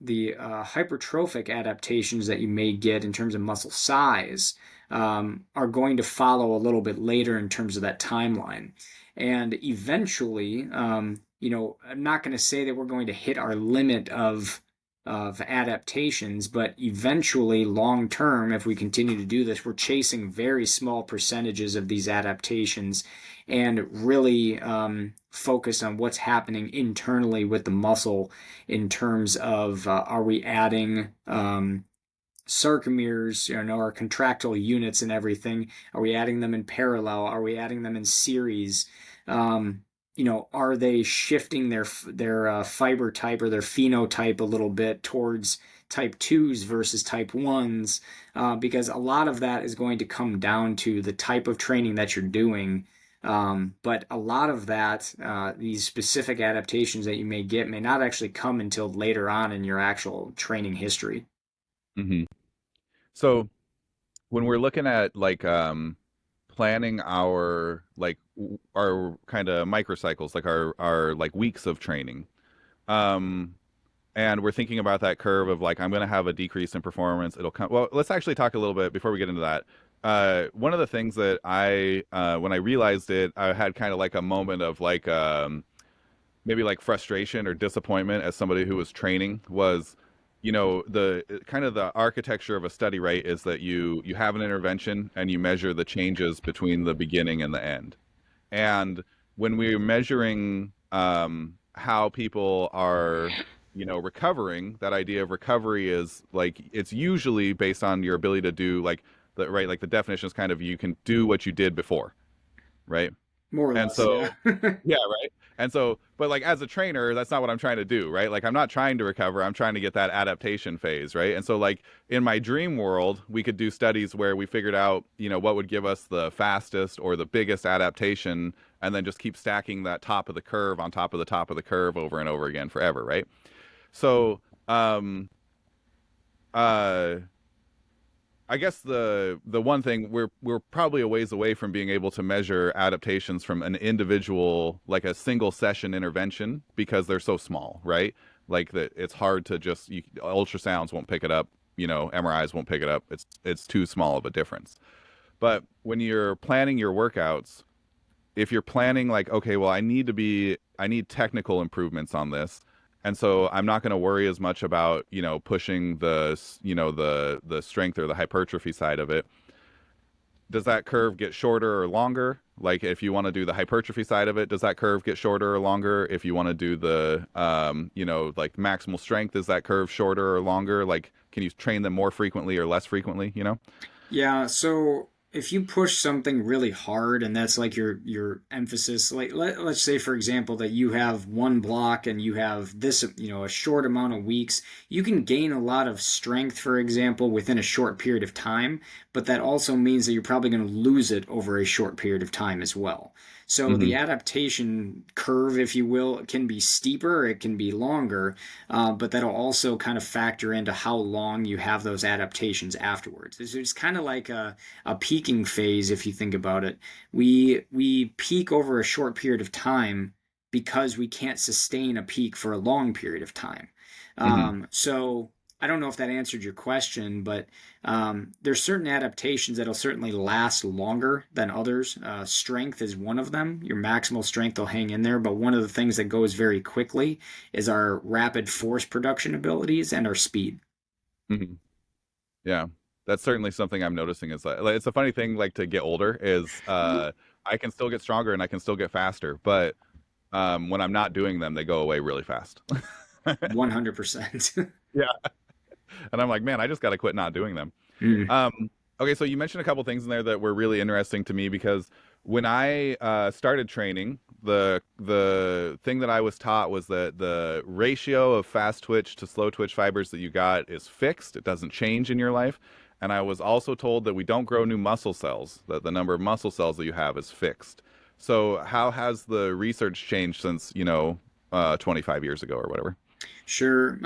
hypertrophic adaptations that you may get in terms of muscle size are going to follow a little bit later in terms of that timeline. And eventually, I'm not going to say that we're going to hit our limit of adaptations, but eventually, long term, if we continue to do this, we're chasing very small percentages of these adaptations and really focus on what's happening internally with the muscle in terms of are we adding sarcomeres, our contractile units and everything? Are we adding them in parallel? Are we adding them in series? are they shifting their fiber type or their phenotype a little bit towards type 2s versus type 1s? Because a lot of that is going to come down to the type of training that you're doing. But a lot of that, these specific adaptations that you may get, may not actually come until later on in your actual training history. Hmm. So when we're looking at like planning our our kind of microcycles, like our like weeks of training, um and we're thinking about that curve of like I'm going to have a decrease in performance, it'll come. Well, let's actually talk a little bit before we get into that. One of the things that I when I realized it, I had kind of like a moment of like maybe like frustration or disappointment as somebody who was training was, the kind of the architecture of a study, right, is that you have an intervention and you measure the changes between the beginning and the end. And when we're measuring how people are, recovering, that idea of recovery is like it's usually based on your ability to do like like the definition is kind of you can do what you did before, right? More or And less, yeah. so, yeah, right. And so, but like as a trainer, that's not what I'm trying to do, right? Like I'm not trying to recover. I'm trying to get that adaptation phase, right? And so, like in my dream world, we could do studies where we figured out, what would give us the fastest or the biggest adaptation, and then just keep stacking that top of the curve on top of the top of the curve over and over again forever, right? So, uh, I guess the one thing we're probably a ways away from being able to measure adaptations from an individual, like a single session intervention, because they're so small, right? Like that it's hard to just ultrasounds won't pick it up, MRIs won't pick it up. It's too small of a difference. But when you're planning your workouts, if you're planning like, okay, well, I need technical improvements on this. And so I'm not going to worry as much about, pushing the strength or the hypertrophy side of it. Does that curve get shorter or longer? Like if you want to do the hypertrophy side of it, does that curve get shorter or longer? If you want to do the, like maximal strength, is that curve shorter or longer? Like, can you train them more frequently or less frequently? Yeah, so if you push something really hard and that's like your emphasis, like let's say for example that you have one block and you have this, a short amount of weeks, you can gain a lot of strength, for example, within a short period of time, but that also means that you're probably going to lose it over a short period of time as well. So the Hmm. adaptation curve, if you will, can be steeper, it can be longer, but that'll also kind of factor into how long you have those adaptations afterwards. It's kind of like a peaking phase, if you think about it. We peak over a short period of time because we can't sustain a peak for a long period of time. Hmm. So I don't know if that answered your question, but there's certain adaptations that'll certainly last longer than others. Strength is one of them. Your maximal strength will hang in there, but one of the things that goes very quickly is our rapid force production abilities and our speed. Hmm. Yeah, that's certainly something I'm noticing. Is like it's a funny thing, like to get older, is I can still get stronger and I can still get faster, but when I'm not doing them, they go away really fast. 100%. Yeah, and I'm like, man, I just got to quit not doing them. Mm. Okay, so you mentioned a couple things in there that were really interesting to me because when I started training, the thing that I was taught was that the ratio of fast twitch to slow twitch fibers that you got is fixed. It doesn't change in your life. And I was also told that we don't grow new muscle cells, that the number of muscle cells that you have is fixed. So how has the research changed since, 25 years ago or whatever? Sure.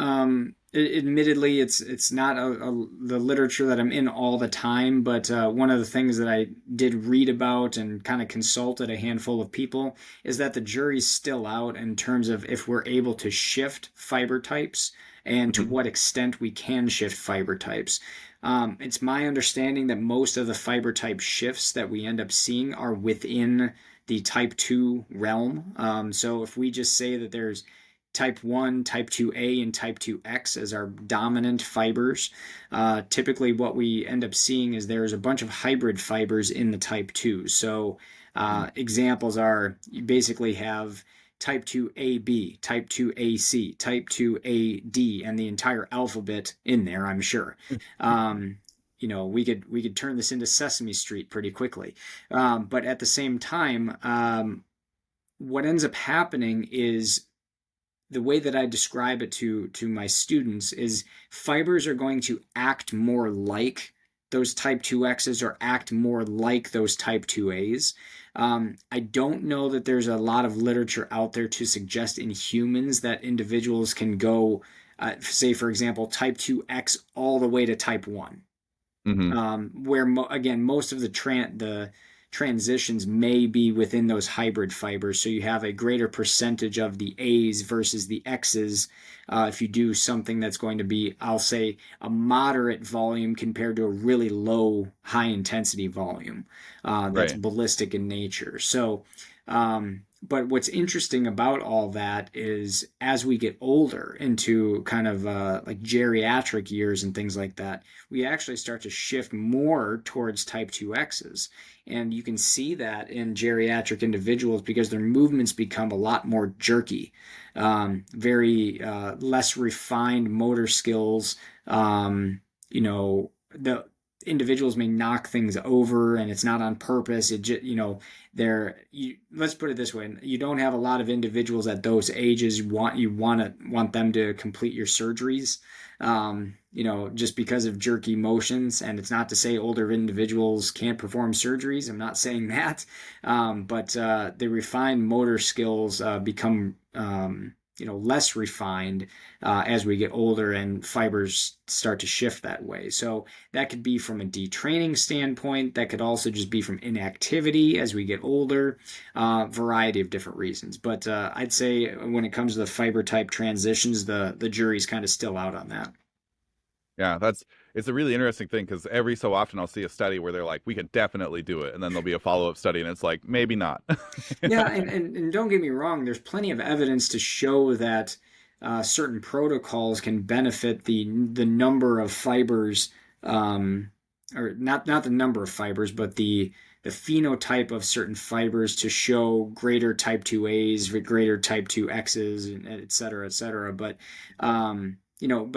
Admittedly, it's not the literature that I'm in all the time, but one of the things that I did read about and kind of consulted a handful of people is that the jury's still out in terms of if we're able to shift fiber types and to Hmm. what extent we can shift fiber types. It's my understanding that most of the fiber type shifts that we end up seeing are within the type 2 realm. So if we just say that there's type 1, type 2A, and type 2X as our dominant fibers. Typically, what we end up seeing is there's a bunch of hybrid fibers in the type 2. So, Hmm. examples are you basically have type 2AB, type 2AC, type 2AD, and the entire alphabet in there, I'm sure. We could turn this into Sesame Street pretty quickly. But at the same time, what ends up happening is the way that I describe it to my students is fibers are going to act more like those type 2Xs or act more like those type 2As. I don't know that there's a lot of literature out there to suggest in humans that individuals can go, say, for example, type 2X all the way to type 1, Hmm. where again most of the transitions may be within those hybrid fibers, so you have a greater percentage of the A's versus the X's. If you do something that's going to be, I'll say, a moderate volume compared to a really low high intensity volume, that's Right. ballistic in nature. So but what's interesting about all that is as we get older into kind of like geriatric years and things like that, we actually start to shift more towards type 2Xs. And you can see that in geriatric individuals because their movements become a lot more jerky, very less refined motor skills. The individuals may knock things over and it's not on purpose. It just, let's put it this way. You don't have a lot of individuals at those ages want them to complete your surgeries, just because of jerky motions. And it's not to say older individuals can't perform surgeries. I'm not saying that. But the refined motor skills become, less refined as we get older and fibers start to shift that way. So that could be from a detraining standpoint. That could also just be from inactivity as we get older, variety of different reasons. But I'd say when it comes to the fiber type transitions, the jury's kind of still out on that. Yeah, it's a really interesting thing because every so often I'll see a study where they're like, we could definitely do it, and then there'll be a follow-up study, and it's like, maybe not. Yeah, and don't get me wrong, there's plenty of evidence to show that certain protocols can benefit the number of fibers, or not the number of fibers, but the phenotype of certain fibers to show greater type 2As, greater type 2Xs, and et cetera, et cetera. But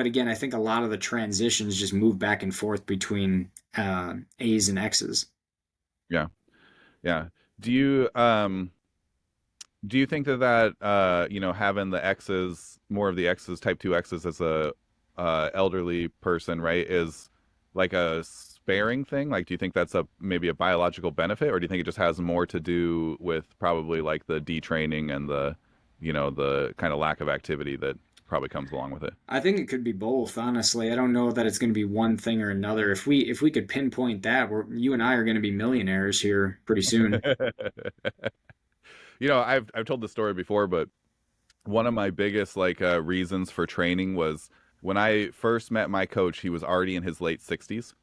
again, I think a lot of the transitions just move back and forth between A's and X's. Yeah, yeah. Do you do you think that having the X's, more of the X's, type 2 X's as a elderly person, right, is like a sparing thing? Like, do you think that's a maybe a biological benefit, or do you think it just has more to do with probably like the detraining and the kind of lack of activity that probably comes along with it? I think it could be both, honestly. I don't know that it's going to be one thing or another. If we could pinpoint that, you and I are going to be millionaires here pretty soon. I've told this story before, but one of my biggest like reasons for training was when I first met my coach. He was already in his late 60s,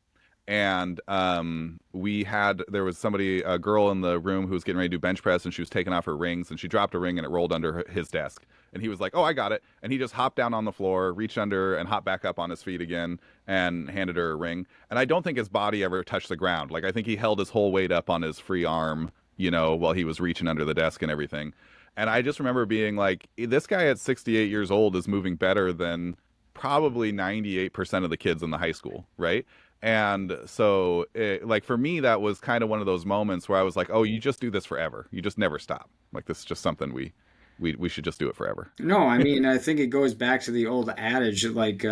and there was a girl in the room who was getting ready to do bench press, and she was taking off her rings, and she dropped a ring and it rolled under his desk, and he was like, oh, I got it, and he just hopped down on the floor, reached under and hopped back up on his feet again and handed her a ring. And I don't think his body ever touched the ground. Like, I think he held his whole weight up on his free arm, while he was reaching under the desk and everything. And I just remember being like, this guy at 68 years old is moving better than probably 98% of the kids in the high school, right? And so, like, for me, that was kind of one of those moments where I was like, "Oh, you just do this forever. You just never stop. Like, this is just something we should just do it forever." No, I mean, I think it goes back to the old adage, like,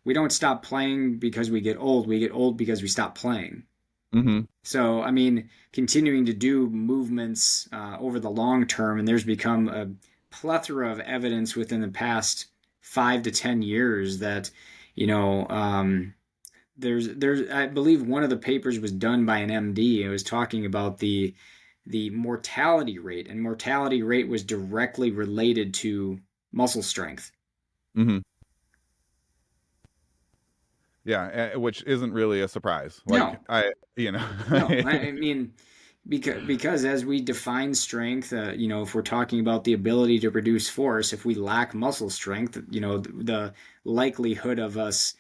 we don't stop playing because we get old. We get old because we stop playing. Hmm. So, I mean, continuing to do movements over the long term, and there's become a plethora of evidence within the past 5 to 10 years that, you know, there's I believe one of the papers was done by an MD. It was talking about the mortality rate, and mortality rate was directly related to muscle strength. Hmm. Yeah, which isn't really a surprise. Like, No, no, I mean, because as we define strength, if we're talking about the ability to produce force, if we lack muscle strength, the likelihood of us,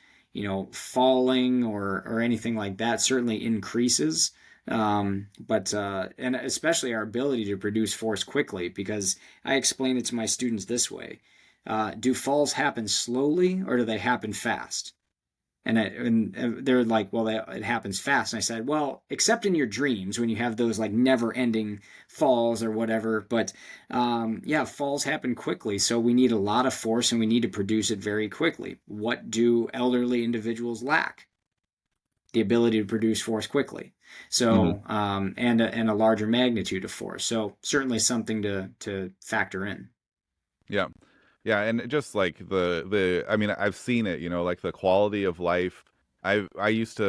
falling or anything like that certainly increases. But and especially our ability to produce force quickly, because I explain it to my students this way: do falls happen slowly or do they happen fast? And they're like, well, it happens fast. And I said, well, except in your dreams when you have those like never ending falls or whatever. But yeah, falls happen quickly. So we need a lot of force and we need to produce it very quickly. What do elderly individuals lack? The ability to produce force quickly. Hmm. So, and a larger magnitude of force. So certainly something to factor in. Yeah. Yeah, and just like I mean, I've seen it, like the quality of life. I managed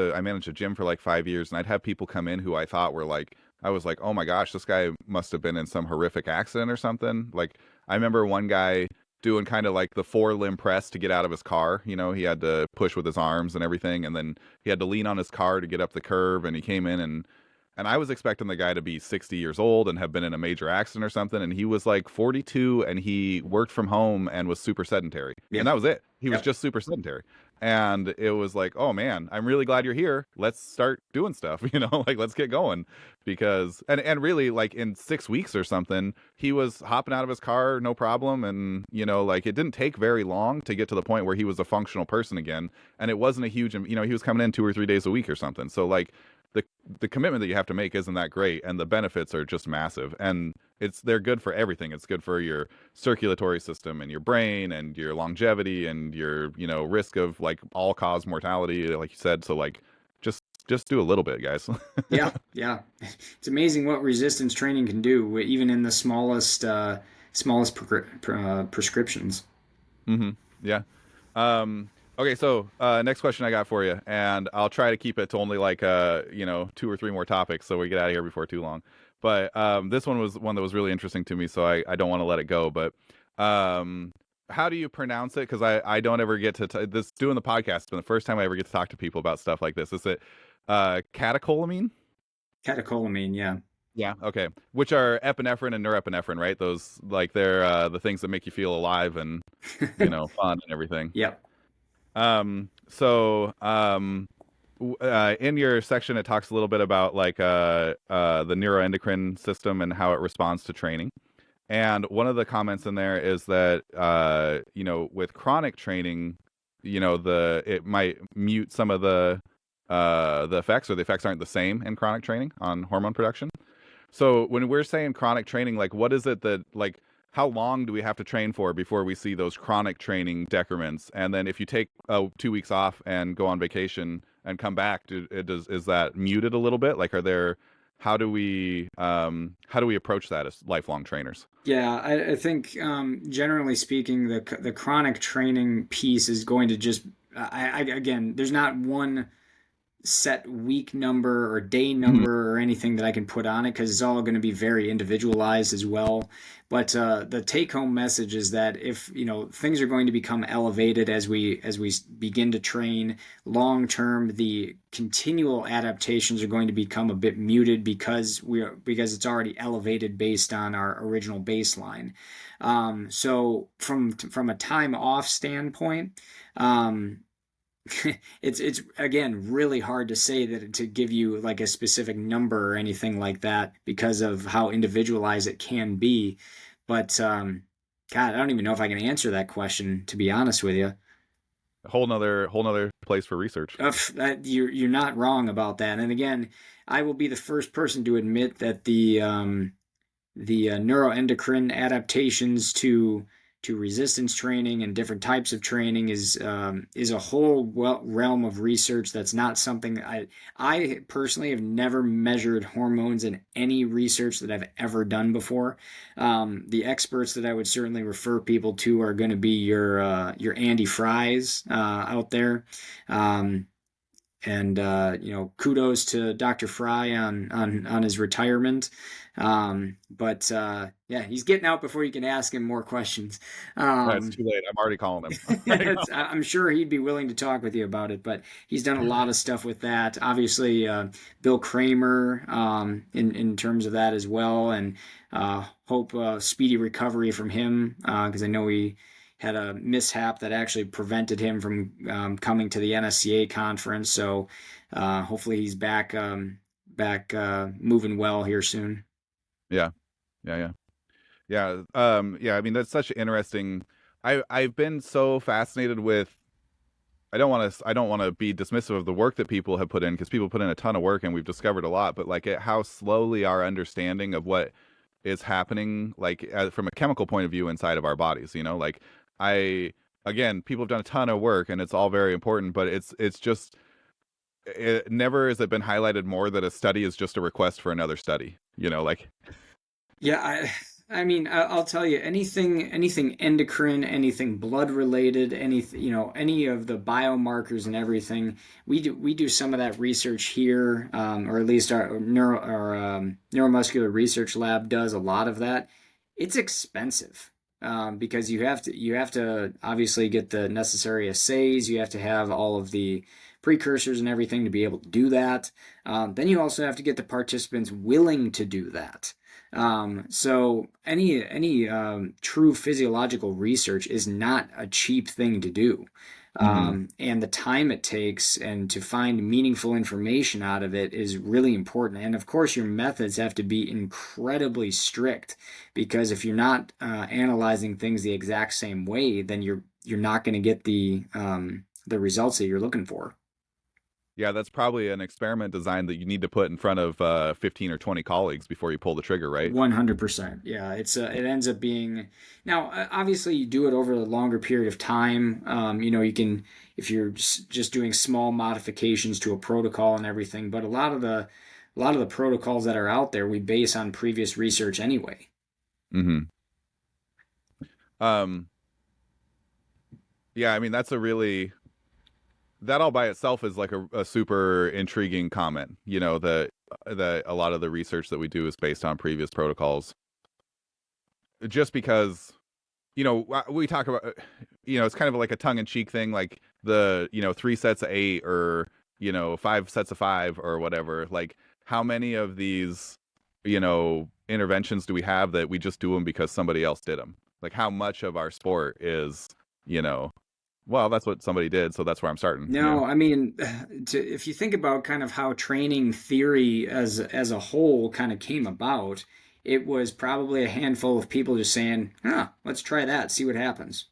a gym for like 5 years, and I'd have people come in who I thought were like, I was like, oh my gosh, this guy must have been in some horrific accident or something. Like, I remember one guy doing kind of like the four-limb press to get out of his car. He had to push with his arms and everything, and then he had to lean on his car to get up the curve, and he came in and I was expecting the guy to be 60 years old and have been in a major accident or something. And he was like 42 and he worked from home and was super sedentary. And Yep. that was it. He was Yep. just super sedentary. And it was like, oh man, I'm really glad you're here. Let's start doing stuff, like let's get going. And really, like in 6 weeks or something, he was hopping out of his car, no problem. And, like it didn't take very long to get to the point where he was a functional person again. And it wasn't a huge, he was coming in 2 or 3 days a week or something. So, like, the the commitment that you have to make isn't that great, and the benefits are just massive, and they're good for everything. It's good for your circulatory system and your brain and your longevity and your risk of like all cause mortality, like you said. So like just do a little bit, guys. Yeah. Yeah. It's amazing what resistance training can do, even in the smallest prescriptions. Hmm. Yeah. Okay, so next question I got for you, and I'll try to keep it to only like 2 or 3 more topics so we get out of here before too long. But this one was one that was really interesting to me, so I don't want to let it go. But um, how do you pronounce it? Because I don't ever get to this doing the podcast. It's been the first time I ever get to talk to people about stuff like this. Is it catecholamine? Catecholamine, yeah. Yeah. Okay. Which are epinephrine and norepinephrine, right? Those like they're the things that make you feel alive and fun and everything. Yep. So in your section, it talks a little bit about like the neuroendocrine system and how it responds to training. And one of the comments in there is that with chronic training, it might mute some of the effects, or the effects aren't the same in chronic training on hormone production. So when we're saying chronic training, like what is it that like how long do we have to train for before we see those chronic training decrements? And then if you take 2 weeks off and go on vacation and come back, is that muted a little bit? Like are there how do we approach that as lifelong trainers? Yeah, I think generally speaking, the chronic training piece is going to just again, there's not one set week number or day Mhm. number or anything that I can put on it because it's all going to be very individualized as well. But the take home message is that if things are going to become elevated as we begin to train long term, the continual adaptations are going to become a bit muted because it's already elevated based on our original baseline. So from a time off standpoint. Um, it's again really hard to say that to give you like a specific number or anything like that because of how individualized it can be. But God, I don't even know if I can answer that question to be honest with you. A whole nother place for research. You're not wrong about that. And again, I will be the first person to admit that the neuroendocrine adaptations to resistance training and different types of training is a whole realm of research that's not something I personally have never measured hormones in any research that I've ever done before. The experts that I would certainly refer people to are going to be your Andy Fries out there. Um, and kudos to Dr. Fry on his retirement. But yeah, he's getting out before you can ask him more questions. It's too late. I'm already calling him. I'm sure he'd be willing to talk with you about it, but he's done a lot of stuff with that. Obviously, Bill Kramer in terms of that as well, and hope speedy recovery from him because I know he had a mishap that actually prevented him from coming to the NSCA conference. So hopefully he's back moving well here soon. Yeah. Yeah, yeah. Yeah. Yeah, I mean that's such interesting. I've been so fascinated with I don't want to be dismissive of the work that people have put in, because people put in a ton of work and we've discovered a lot, but like how slowly our understanding of what is happening, like from a chemical point of view inside of our bodies, like I again, people have done a ton of work and it's all very important, but it's just never has it been highlighted more that a study is just a request for another study, like. Yeah, I mean, I'll tell you, anything endocrine, anything blood related, anything, any of the biomarkers and everything, we do some of that research here, or at least our neuromuscular research lab does a lot of that. It's expensive, because you have to obviously get the necessary assays, you have to have all of the precursors and everything to be able to do that. Then you also have to get the participants willing to do that. So any true physiological research is not a cheap thing to do. Hmm. And the time it takes and to find meaningful information out of it is really important. And of course, your methods have to be incredibly strict, because if you're not analyzing things the exact same way, then you're not going to get the results that you're looking for. Yeah, that's probably an experiment design that you need to put in front of 15 or 20 colleagues before you pull the trigger, right? 100%. Yeah, it ends up being now. Obviously, you do it over a longer period of time. You can, if you're just doing small modifications to a protocol and everything. But a lot of the protocols that are out there we base on previous research anyway. Hmm. Um, yeah, I mean that's a really that all by itself is like a super intriguing comment. That a lot of the research that we do is based on previous protocols, just because we talk about it's kind of like a tongue-in-cheek thing, like the 3 sets of 8 or 5 sets of 5 or whatever. Like how many of these interventions do we have that we just do them because somebody else did them? Like how much of our sport is you know well, that's what somebody did, so that's where I'm starting. No, I mean, if you think about kind of how training theory as a whole kind of came about, it was probably a handful of people just saying, "Huh, let's try that, see what happens."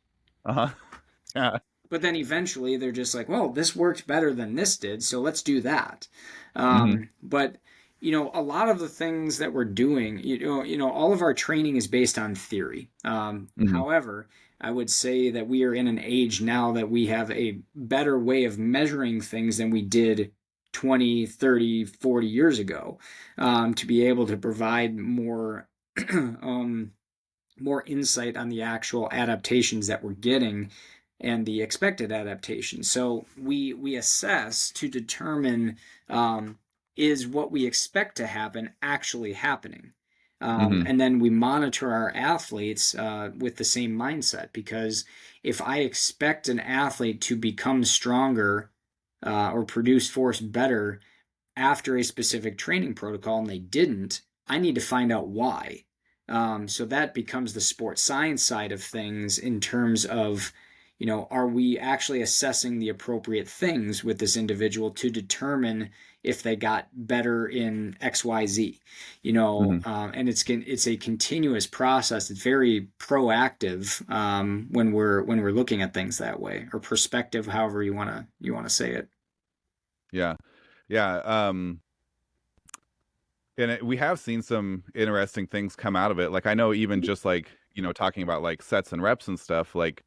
Uh-huh. Yeah. But then eventually they're just like, well, this worked better than this did, so let's do that. Hmm. But a lot of the things that we're doing, all of our training is based on theory. Hmm. However, I would say that we are in an age now that we have a better way of measuring things than we did 20, 30, 40 years ago, to be able to provide um, more insight on the actual adaptations that we're getting and the expected adaptations. So we assess to determine, is what we expect to happen actually happening. Hmm. And then we monitor our athletes with the same mindset, because if I expect an athlete to become stronger or produce force better after a specific training protocol and they didn't, I need to find out why. So that becomes the sports science side of things in terms of, are we actually assessing the appropriate things with this individual to determine if they got better in XYZ, Hmm. and it's a continuous process. It's very proactive, when we're looking at things that way, or perspective, however you want to say it. Yeah. Yeah. And we have seen some interesting things come out of it. Like I know even just like, talking about like sets and reps and stuff, like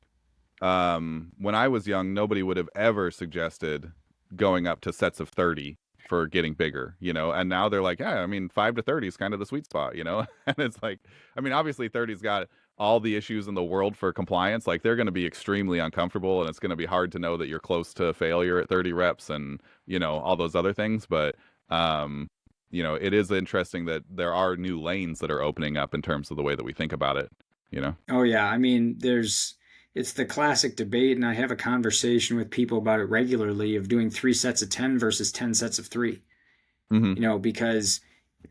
when I was young, nobody would have ever suggested going up to sets of 30 for getting bigger, and now they're like, yeah, I mean, 5 to 30 is kind of the sweet spot. And it's like, I mean, obviously 30's got all the issues in the world for compliance. Like they're going to be extremely uncomfortable and it's going to be hard to know that you're close to failure at 30 reps and, all those other things. But, um, it is interesting that there are new lanes that are opening up in terms of the way that we think about it. Oh yeah, I mean, it's the classic debate, and I have a conversation with people about it regularly, of doing 3 sets of 10 versus 10 sets of 3. Hmm. Because,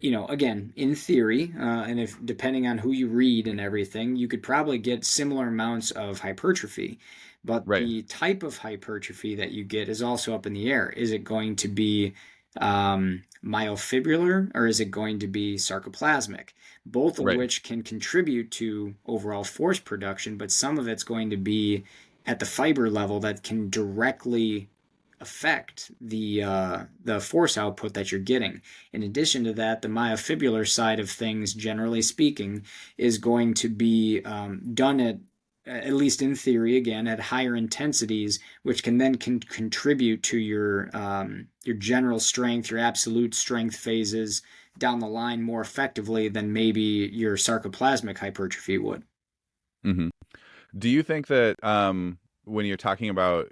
again, in theory, and if depending on who you read and everything, you could probably get similar amounts of hypertrophy, but Right. the type of hypertrophy that you get is also up in the air. Is it going to be myofibrillar, or is it going to be sarcoplasmic? Both of Right. which can contribute to overall force production, but some of it's going to be at the fiber level that can directly affect the force output that you're getting. In addition to that, the myofibrillar side of things, generally speaking, is going to be done at least in theory, again, at higher intensities, which can then contribute to your general strength, your absolute strength phases down the line more effectively than maybe your sarcoplasmic hypertrophy would. Hmm. Do you think that when you're talking about,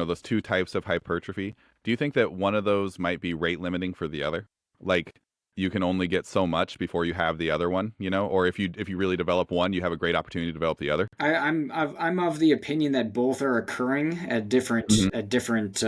those two types of hypertrophy, do you think that one of those might be rate limiting for the other? Like you can only get so much before you have the other one, or if you really develop one, you have a great opportunity to develop the other. I'm of the opinion that both are occurring at Hmm. different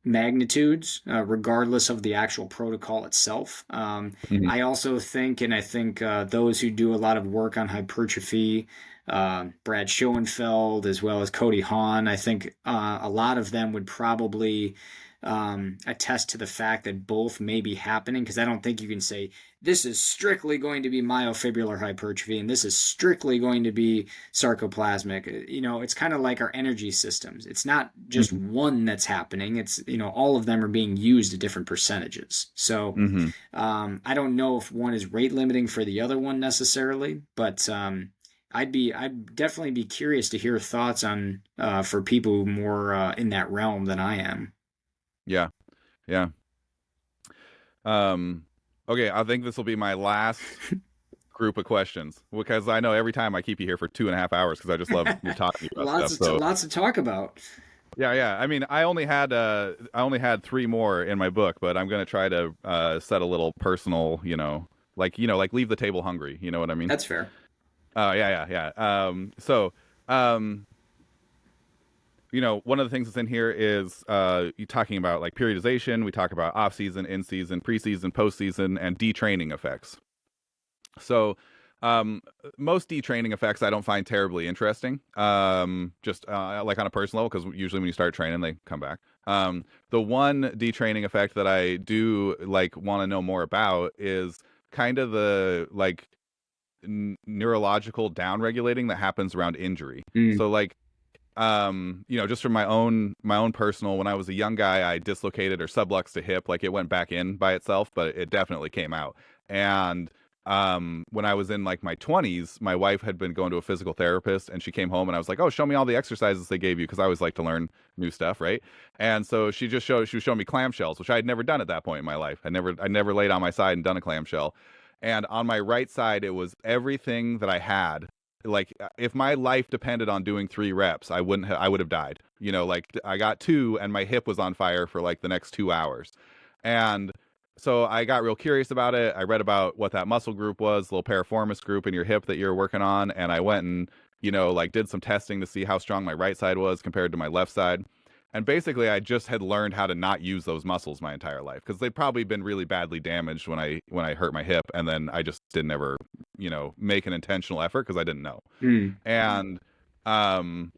magnitudes, regardless of the actual protocol itself. Hmm. I also think, and I think those who do a lot of work on hypertrophy, Brad Schoenfeld as well as Cody Hahn, I think a lot of them would probably attest to the fact that both may be happening, because I don't think you can say this is strictly going to be myofibrillar hypertrophy and this is strictly going to be sarcoplasmic. It's kind of like our energy systems. It's not just Hmm. one that's happening. It's, all of them are being used at different percentages. So Hmm. I don't know if one is rate limiting for the other one necessarily, but I'd definitely be curious to hear thoughts on for people more in that realm than I am. Yeah. Yeah. Um, okay, I think this will be my last group of questions because I know every time I keep you here for 2.5 hours because I just love talking about stuff. So Lots to talk about. yeah, yeah. I mean, I only had three more in my book, but I'm gonna try to set a little personal, like leave the table hungry. You know what I mean? That's fair. Yeah, yeah, yeah. Um, one of the things that's in here is you talking about like periodization. We talk about off season, in season, preseason, postseason, and detraining effects. So, most detraining effects I don't find terribly interesting. Just like on a personal level, because usually when you start training, they come back. The one detraining effect that I do like want to know more about is kind of the like neurological downregulating that happens around injury. Mm, So like just from my own personal, when I was a young guy, I dislocated or subluxed a hip, like it went back in by itself, but it definitely came out. And when I was in like my 20s, my wife had been going to a physical therapist and she came home and I was like, "Oh, show me all the exercises they gave you," because I always like to learn new stuff, right? And so she was showing me clamshells, which I had never done at that point in my life. I never laid on my side and done a clamshell. And on my right side, it was everything that I had. Like if my life depended on doing 3 reps, I would have died. Like I got two and my hip was on fire for like the next 2 hours. And so I got real curious about it. I read about what that muscle group was, little piriformis group in your hip that you're working on. And I went and, like did some testing to see how strong my right side was compared to my left side. And basically I just had learned how to not use those muscles my entire life because they'd probably been really badly damaged when I hurt my hip. And then I just didn't ever, make an intentional effort because I didn't know. mm. And um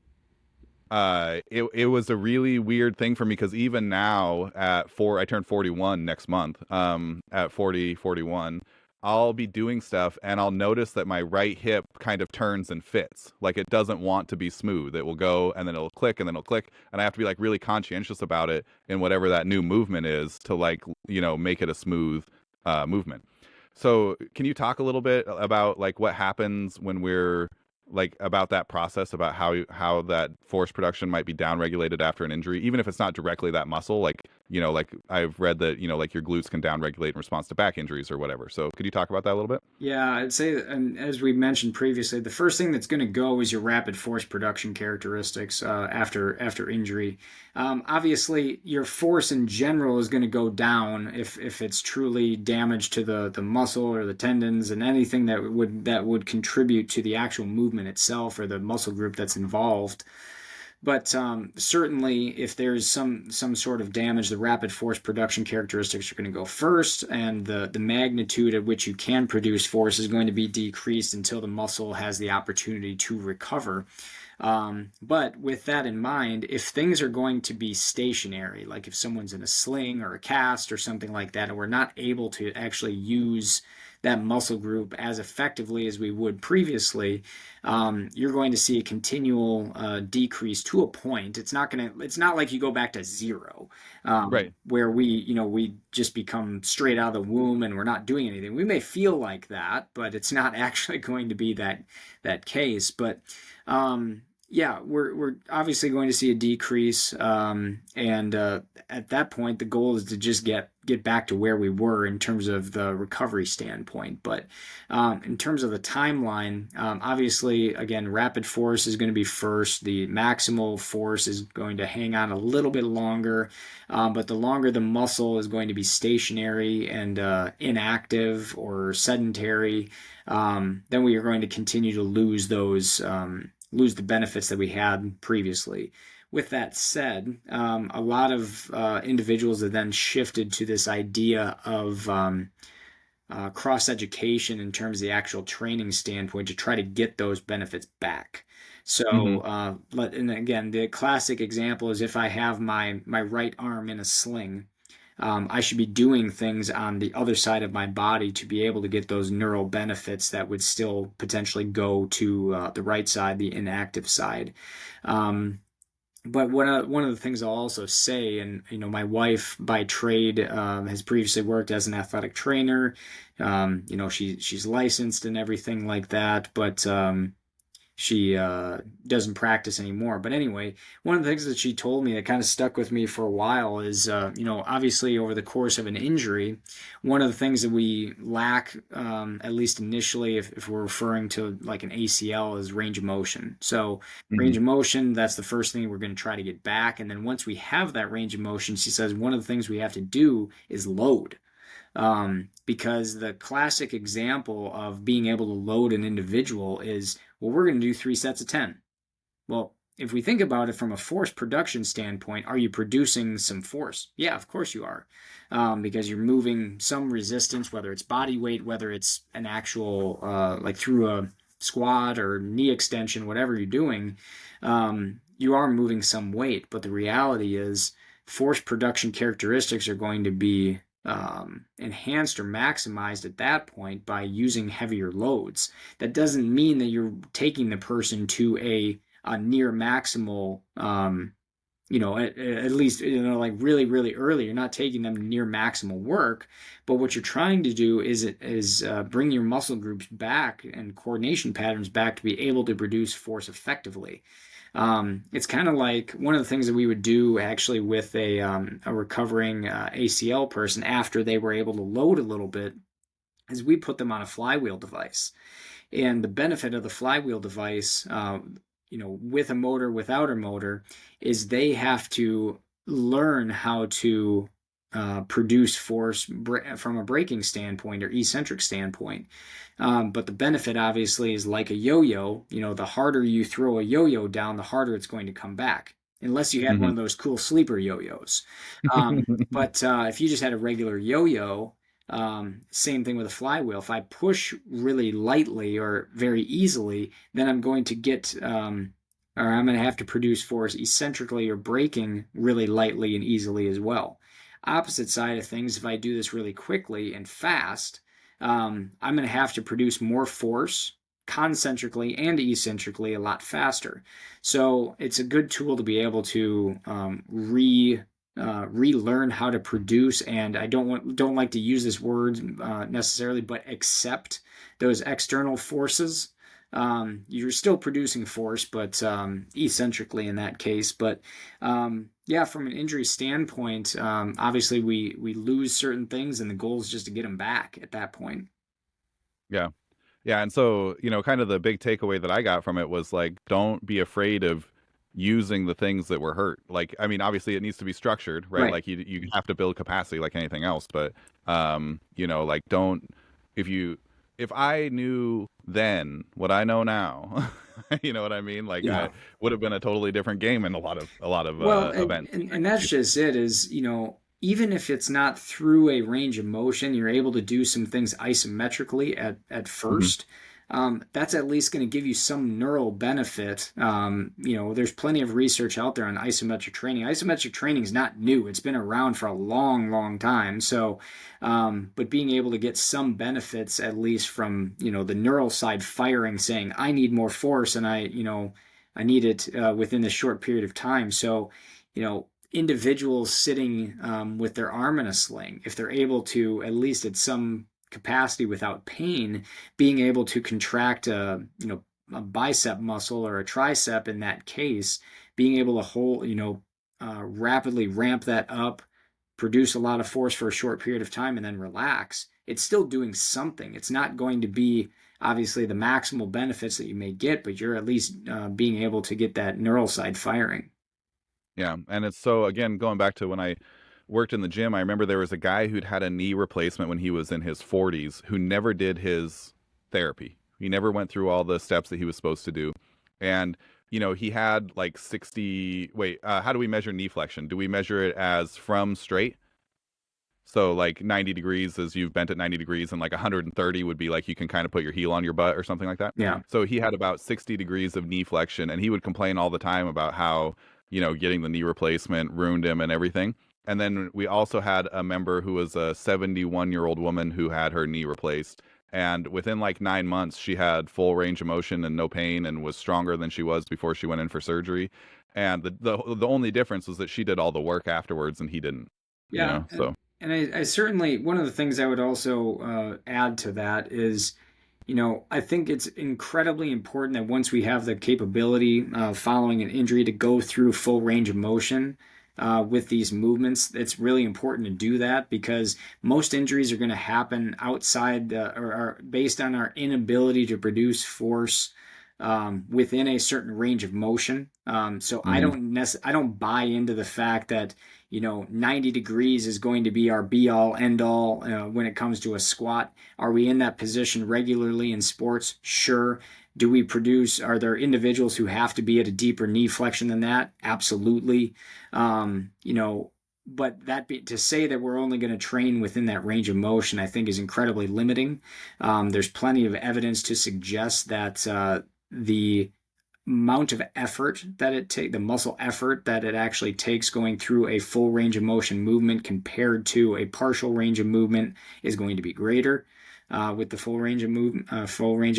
it was a really weird thing for me because even now I turned 41 next month. At 41, I'll be doing stuff and I'll notice that my right hip kind of turns and fits. Like it doesn't want to be smooth. It will go and then it'll click and then it'll click. And I have to be like really conscientious about it in whatever that new movement is to like, make it a smooth movement. So can you talk a little bit about like what happens when we're like about that process about how that force production might be downregulated after an injury, even if it's not directly that muscle, like like I've read that like your glutes can downregulate in response to back injuries or whatever. So could you talk about that a little bit? Yeah, I'd say, and as we mentioned previously, the first thing that's going to go is your rapid force production characteristics after injury. Obviously, your force in general is going to go down if it's truly damage to the muscle or the tendons and anything that would contribute to the actual movement itself or the muscle group that's involved. But certainly, if there's some sort of damage, the rapid force production characteristics are going to go first, and the magnitude at which you can produce force is going to be decreased until the muscle has the opportunity to recover. But with that in mind, if things are going to be stationary, like if someone's in a sling or a cast or something like that, and we're not able to actually use that muscle group as effectively as we would previously, you're going to see a continual decrease to a point. It's not like you go back to zero, Right. where we just become straight out of the womb and we're not doing anything. We may feel like that, but it's not actually going to be that case. But yeah, we're obviously going to see a decrease, and at that point, the goal is to just get back to where we were in terms of the recovery standpoint. But in terms of the timeline, obviously, again, rapid force is going to be first. The maximal force is going to hang on a little bit longer, but the longer the muscle is going to be stationary and inactive or sedentary, then we are going to continue to lose those. Lose the benefits that we had previously. With that said, a lot of individuals have then shifted to this idea of cross education in terms of the actual training standpoint to try to get those benefits back. So, Hmm. and again, the classic example is if I have my right arm in a sling, I should be doing things on the other side of my body to be able to get those neural benefits that would still potentially go to the right side, the inactive side. Um, but one of the things I'll also say, and my wife by trade has previously worked as an athletic trainer. She's licensed and everything like that, but she doesn't practice anymore. But anyway, one of the things that she told me that kind of stuck with me for a while is, obviously over the course of an injury, one of the things that we lack, at least initially, if we're referring to like an ACL, is range of motion. So range Hmm. of motion, that's the first thing we're going to try to get back. And then once we have that range of motion, she says one of the things we have to do is load, because the classic example of being able to load an individual is, well, we're going to do 3 sets of 10. Well, if we think about it from a force production standpoint, are you producing some force? Yeah, of course you are, because you're moving some resistance, whether it's body weight, whether it's an actual, like through a squat or knee extension, whatever you're doing, you are moving some weight. But the reality is, force production characteristics are going to be enhanced or maximized at that point by using heavier loads. That doesn't mean that you're taking the person to a near maximal, at least, like really, really early. You're not taking them to near maximal work, but what you're trying to do is bring your muscle groups back and coordination patterns back to be able to produce force effectively. It's kind of like one of the things that we would do actually with a recovering ACL person after they were able to load a little bit is we put them on a flywheel device. And the benefit of the flywheel device, with a motor, without a motor, is they have to learn how to produce force from a braking standpoint or eccentric standpoint. But the benefit obviously is like a yo-yo. The harder you throw a yo-yo down, the harder it's going to come back. Unless you had one Hmm. of those cool sleeper yo-yos. But if you just had a regular yo-yo, same thing with a flywheel. If I push really lightly or very easily, then I'm going to get, or I'm going to have to produce force eccentrically or braking really lightly and easily as well. Opposite side of things, if I do this really quickly and fast, I'm going to have to produce more force concentrically and eccentrically a lot faster. So it's a good tool to be able to relearn how to produce, and I don't like to use this word necessarily, but accept those external forces. You're still producing force, but eccentrically in that case. But yeah, from an injury standpoint, obviously we lose certain things, and the goal is just to get them back at that point. Yeah. Yeah, and so, kind of the big takeaway that I got from it was like, don't be afraid of using the things that were hurt. Like, I mean, obviously it needs to be structured, right? Right. Like you have to build capacity like anything else, but like don't if you if I knew then what I know now, you know what I mean? Like I Yeah. would have been a totally different game in a lot of Well, and, events. and, and that's just it is, even if it's not through a range of motion, you're able to do some things isometrically at Hmm. first. that's at least going to give you some neural benefit. There's plenty of research out there on isometric training. Isometric training is not new; it's been around for a long, long time. So, but being able to get some benefits at least from the neural side firing, saying I need more force and I need it within this short period of time. So, individuals sitting with their arm in a sling, if they're able to, at least at some capacity without pain, being able to contract a bicep muscle or a tricep in that case, being able to rapidly ramp that up, produce a lot of force for a short period of time, and then relax. It's still doing something. It's not going to be obviously the maximal benefits that you may get, but you're at least being able to get that neural side firing. Yeah, and it's so again going back to when I worked in the gym, I remember there was a guy who'd had a knee replacement when he was in his 40s who never did his therapy. He never went through all the steps that he was supposed to do. And he had like 60, wait, how do we measure knee flexion? Do we measure it as from straight? So like 90 degrees is you've bent it 90 degrees, and like 130 would be like you can kind of put your heel on your butt or something like that. Yeah. So he had about 60 degrees of knee flexion, and he would complain all the time about how, getting the knee replacement ruined him and everything. And then we also had a member who was a 71-year-old woman who had her knee replaced. And within like 9 months, she had full range of motion and no pain and was stronger than she was before she went in for surgery. And the only difference was that she did all the work afterwards and he didn't, Yeah, so. and I certainly, one of the things I would also add to that is, I think it's incredibly important that once we have the capability following an injury to go through full range of motion with these movements, it's really important to do that because most injuries are going to happen outside or are based on our inability to produce force within a certain range of motion. So Mhm. I don't buy into the fact that 90 degrees is going to be our be all end all when it comes to a squat. Are we in that position regularly in sports? Sure. Do we produce? Are there individuals who have to be at a deeper knee flexion than that? Absolutely. But to say that we're only going to train within that range of motion, I think is incredibly limiting. There's plenty of evidence to suggest that the amount of effort that the muscle effort that it actually takes going through a full range of motion movement compared to a partial range of movement is going to be greater with the full range of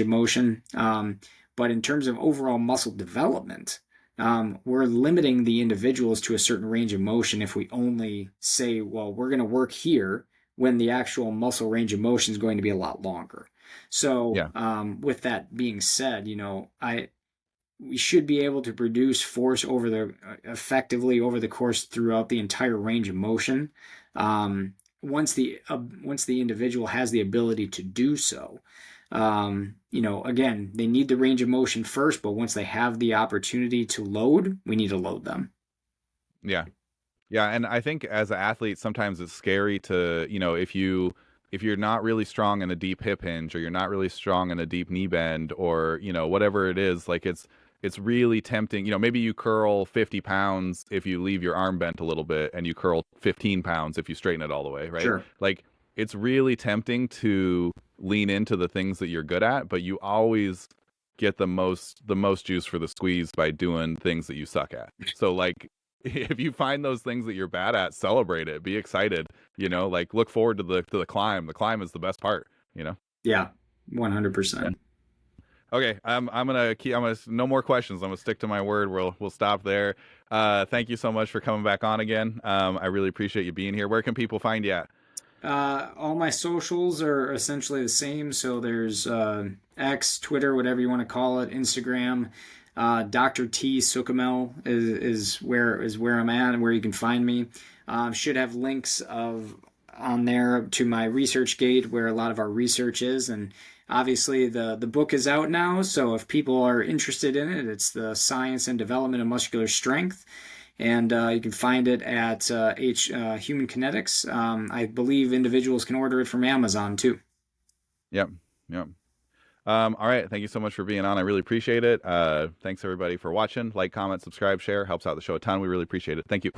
motion. But in terms of overall muscle development, we're limiting the individuals to a certain range of motion if we only say, well, we're going to work here when the actual muscle range of motion is going to be a lot longer. So, Yeah. with that being said, we should be able to produce force effectively over the course throughout the entire range of motion. Once the individual has the ability to do so, again, they need the range of motion first, but once they have the opportunity to load, we need to load them. Yeah. Yeah, and I think as an athlete, sometimes it's scary to, if you're not really strong in a deep hip hinge or you're not really strong in a deep knee bend or, whatever it is, like it's really tempting. Maybe you curl 50 pounds if you leave your arm bent a little bit and you curl 15 pounds if you straighten it all the way, right? Sure. Like it's really tempting to lean into the things that you're good at, but you always get the most juice for the squeeze by doing things that you suck at. So like if you find those things that you're bad at, celebrate it, be excited, like look forward to the climb. The climb is the best part, you know. Yeah, Yeah. 100%. Okay, I'm gonna no more questions. I'm gonna stick to my word. We'll stop there. Thank you so much for coming back on again. I really appreciate you being here. Where can people find you at? All my socials are essentially the same. So there's X, Twitter, whatever you want to call it, Instagram. Dr. T Suchomel is where I'm at and where you can find me. Should have links of on there to my research gate where a lot of our research is, and obviously the book is out now. So if people are interested in it, it's the Science and Development of Muscular Strength, and you can find it at Human Kinetics. I believe individuals can order it from Amazon too. Yep, yep. All right. Thank you so much for being on. I really appreciate it. Thanks everybody for watching. Like, comment, subscribe, share. Helps out the show a ton. We really appreciate it. Thank you.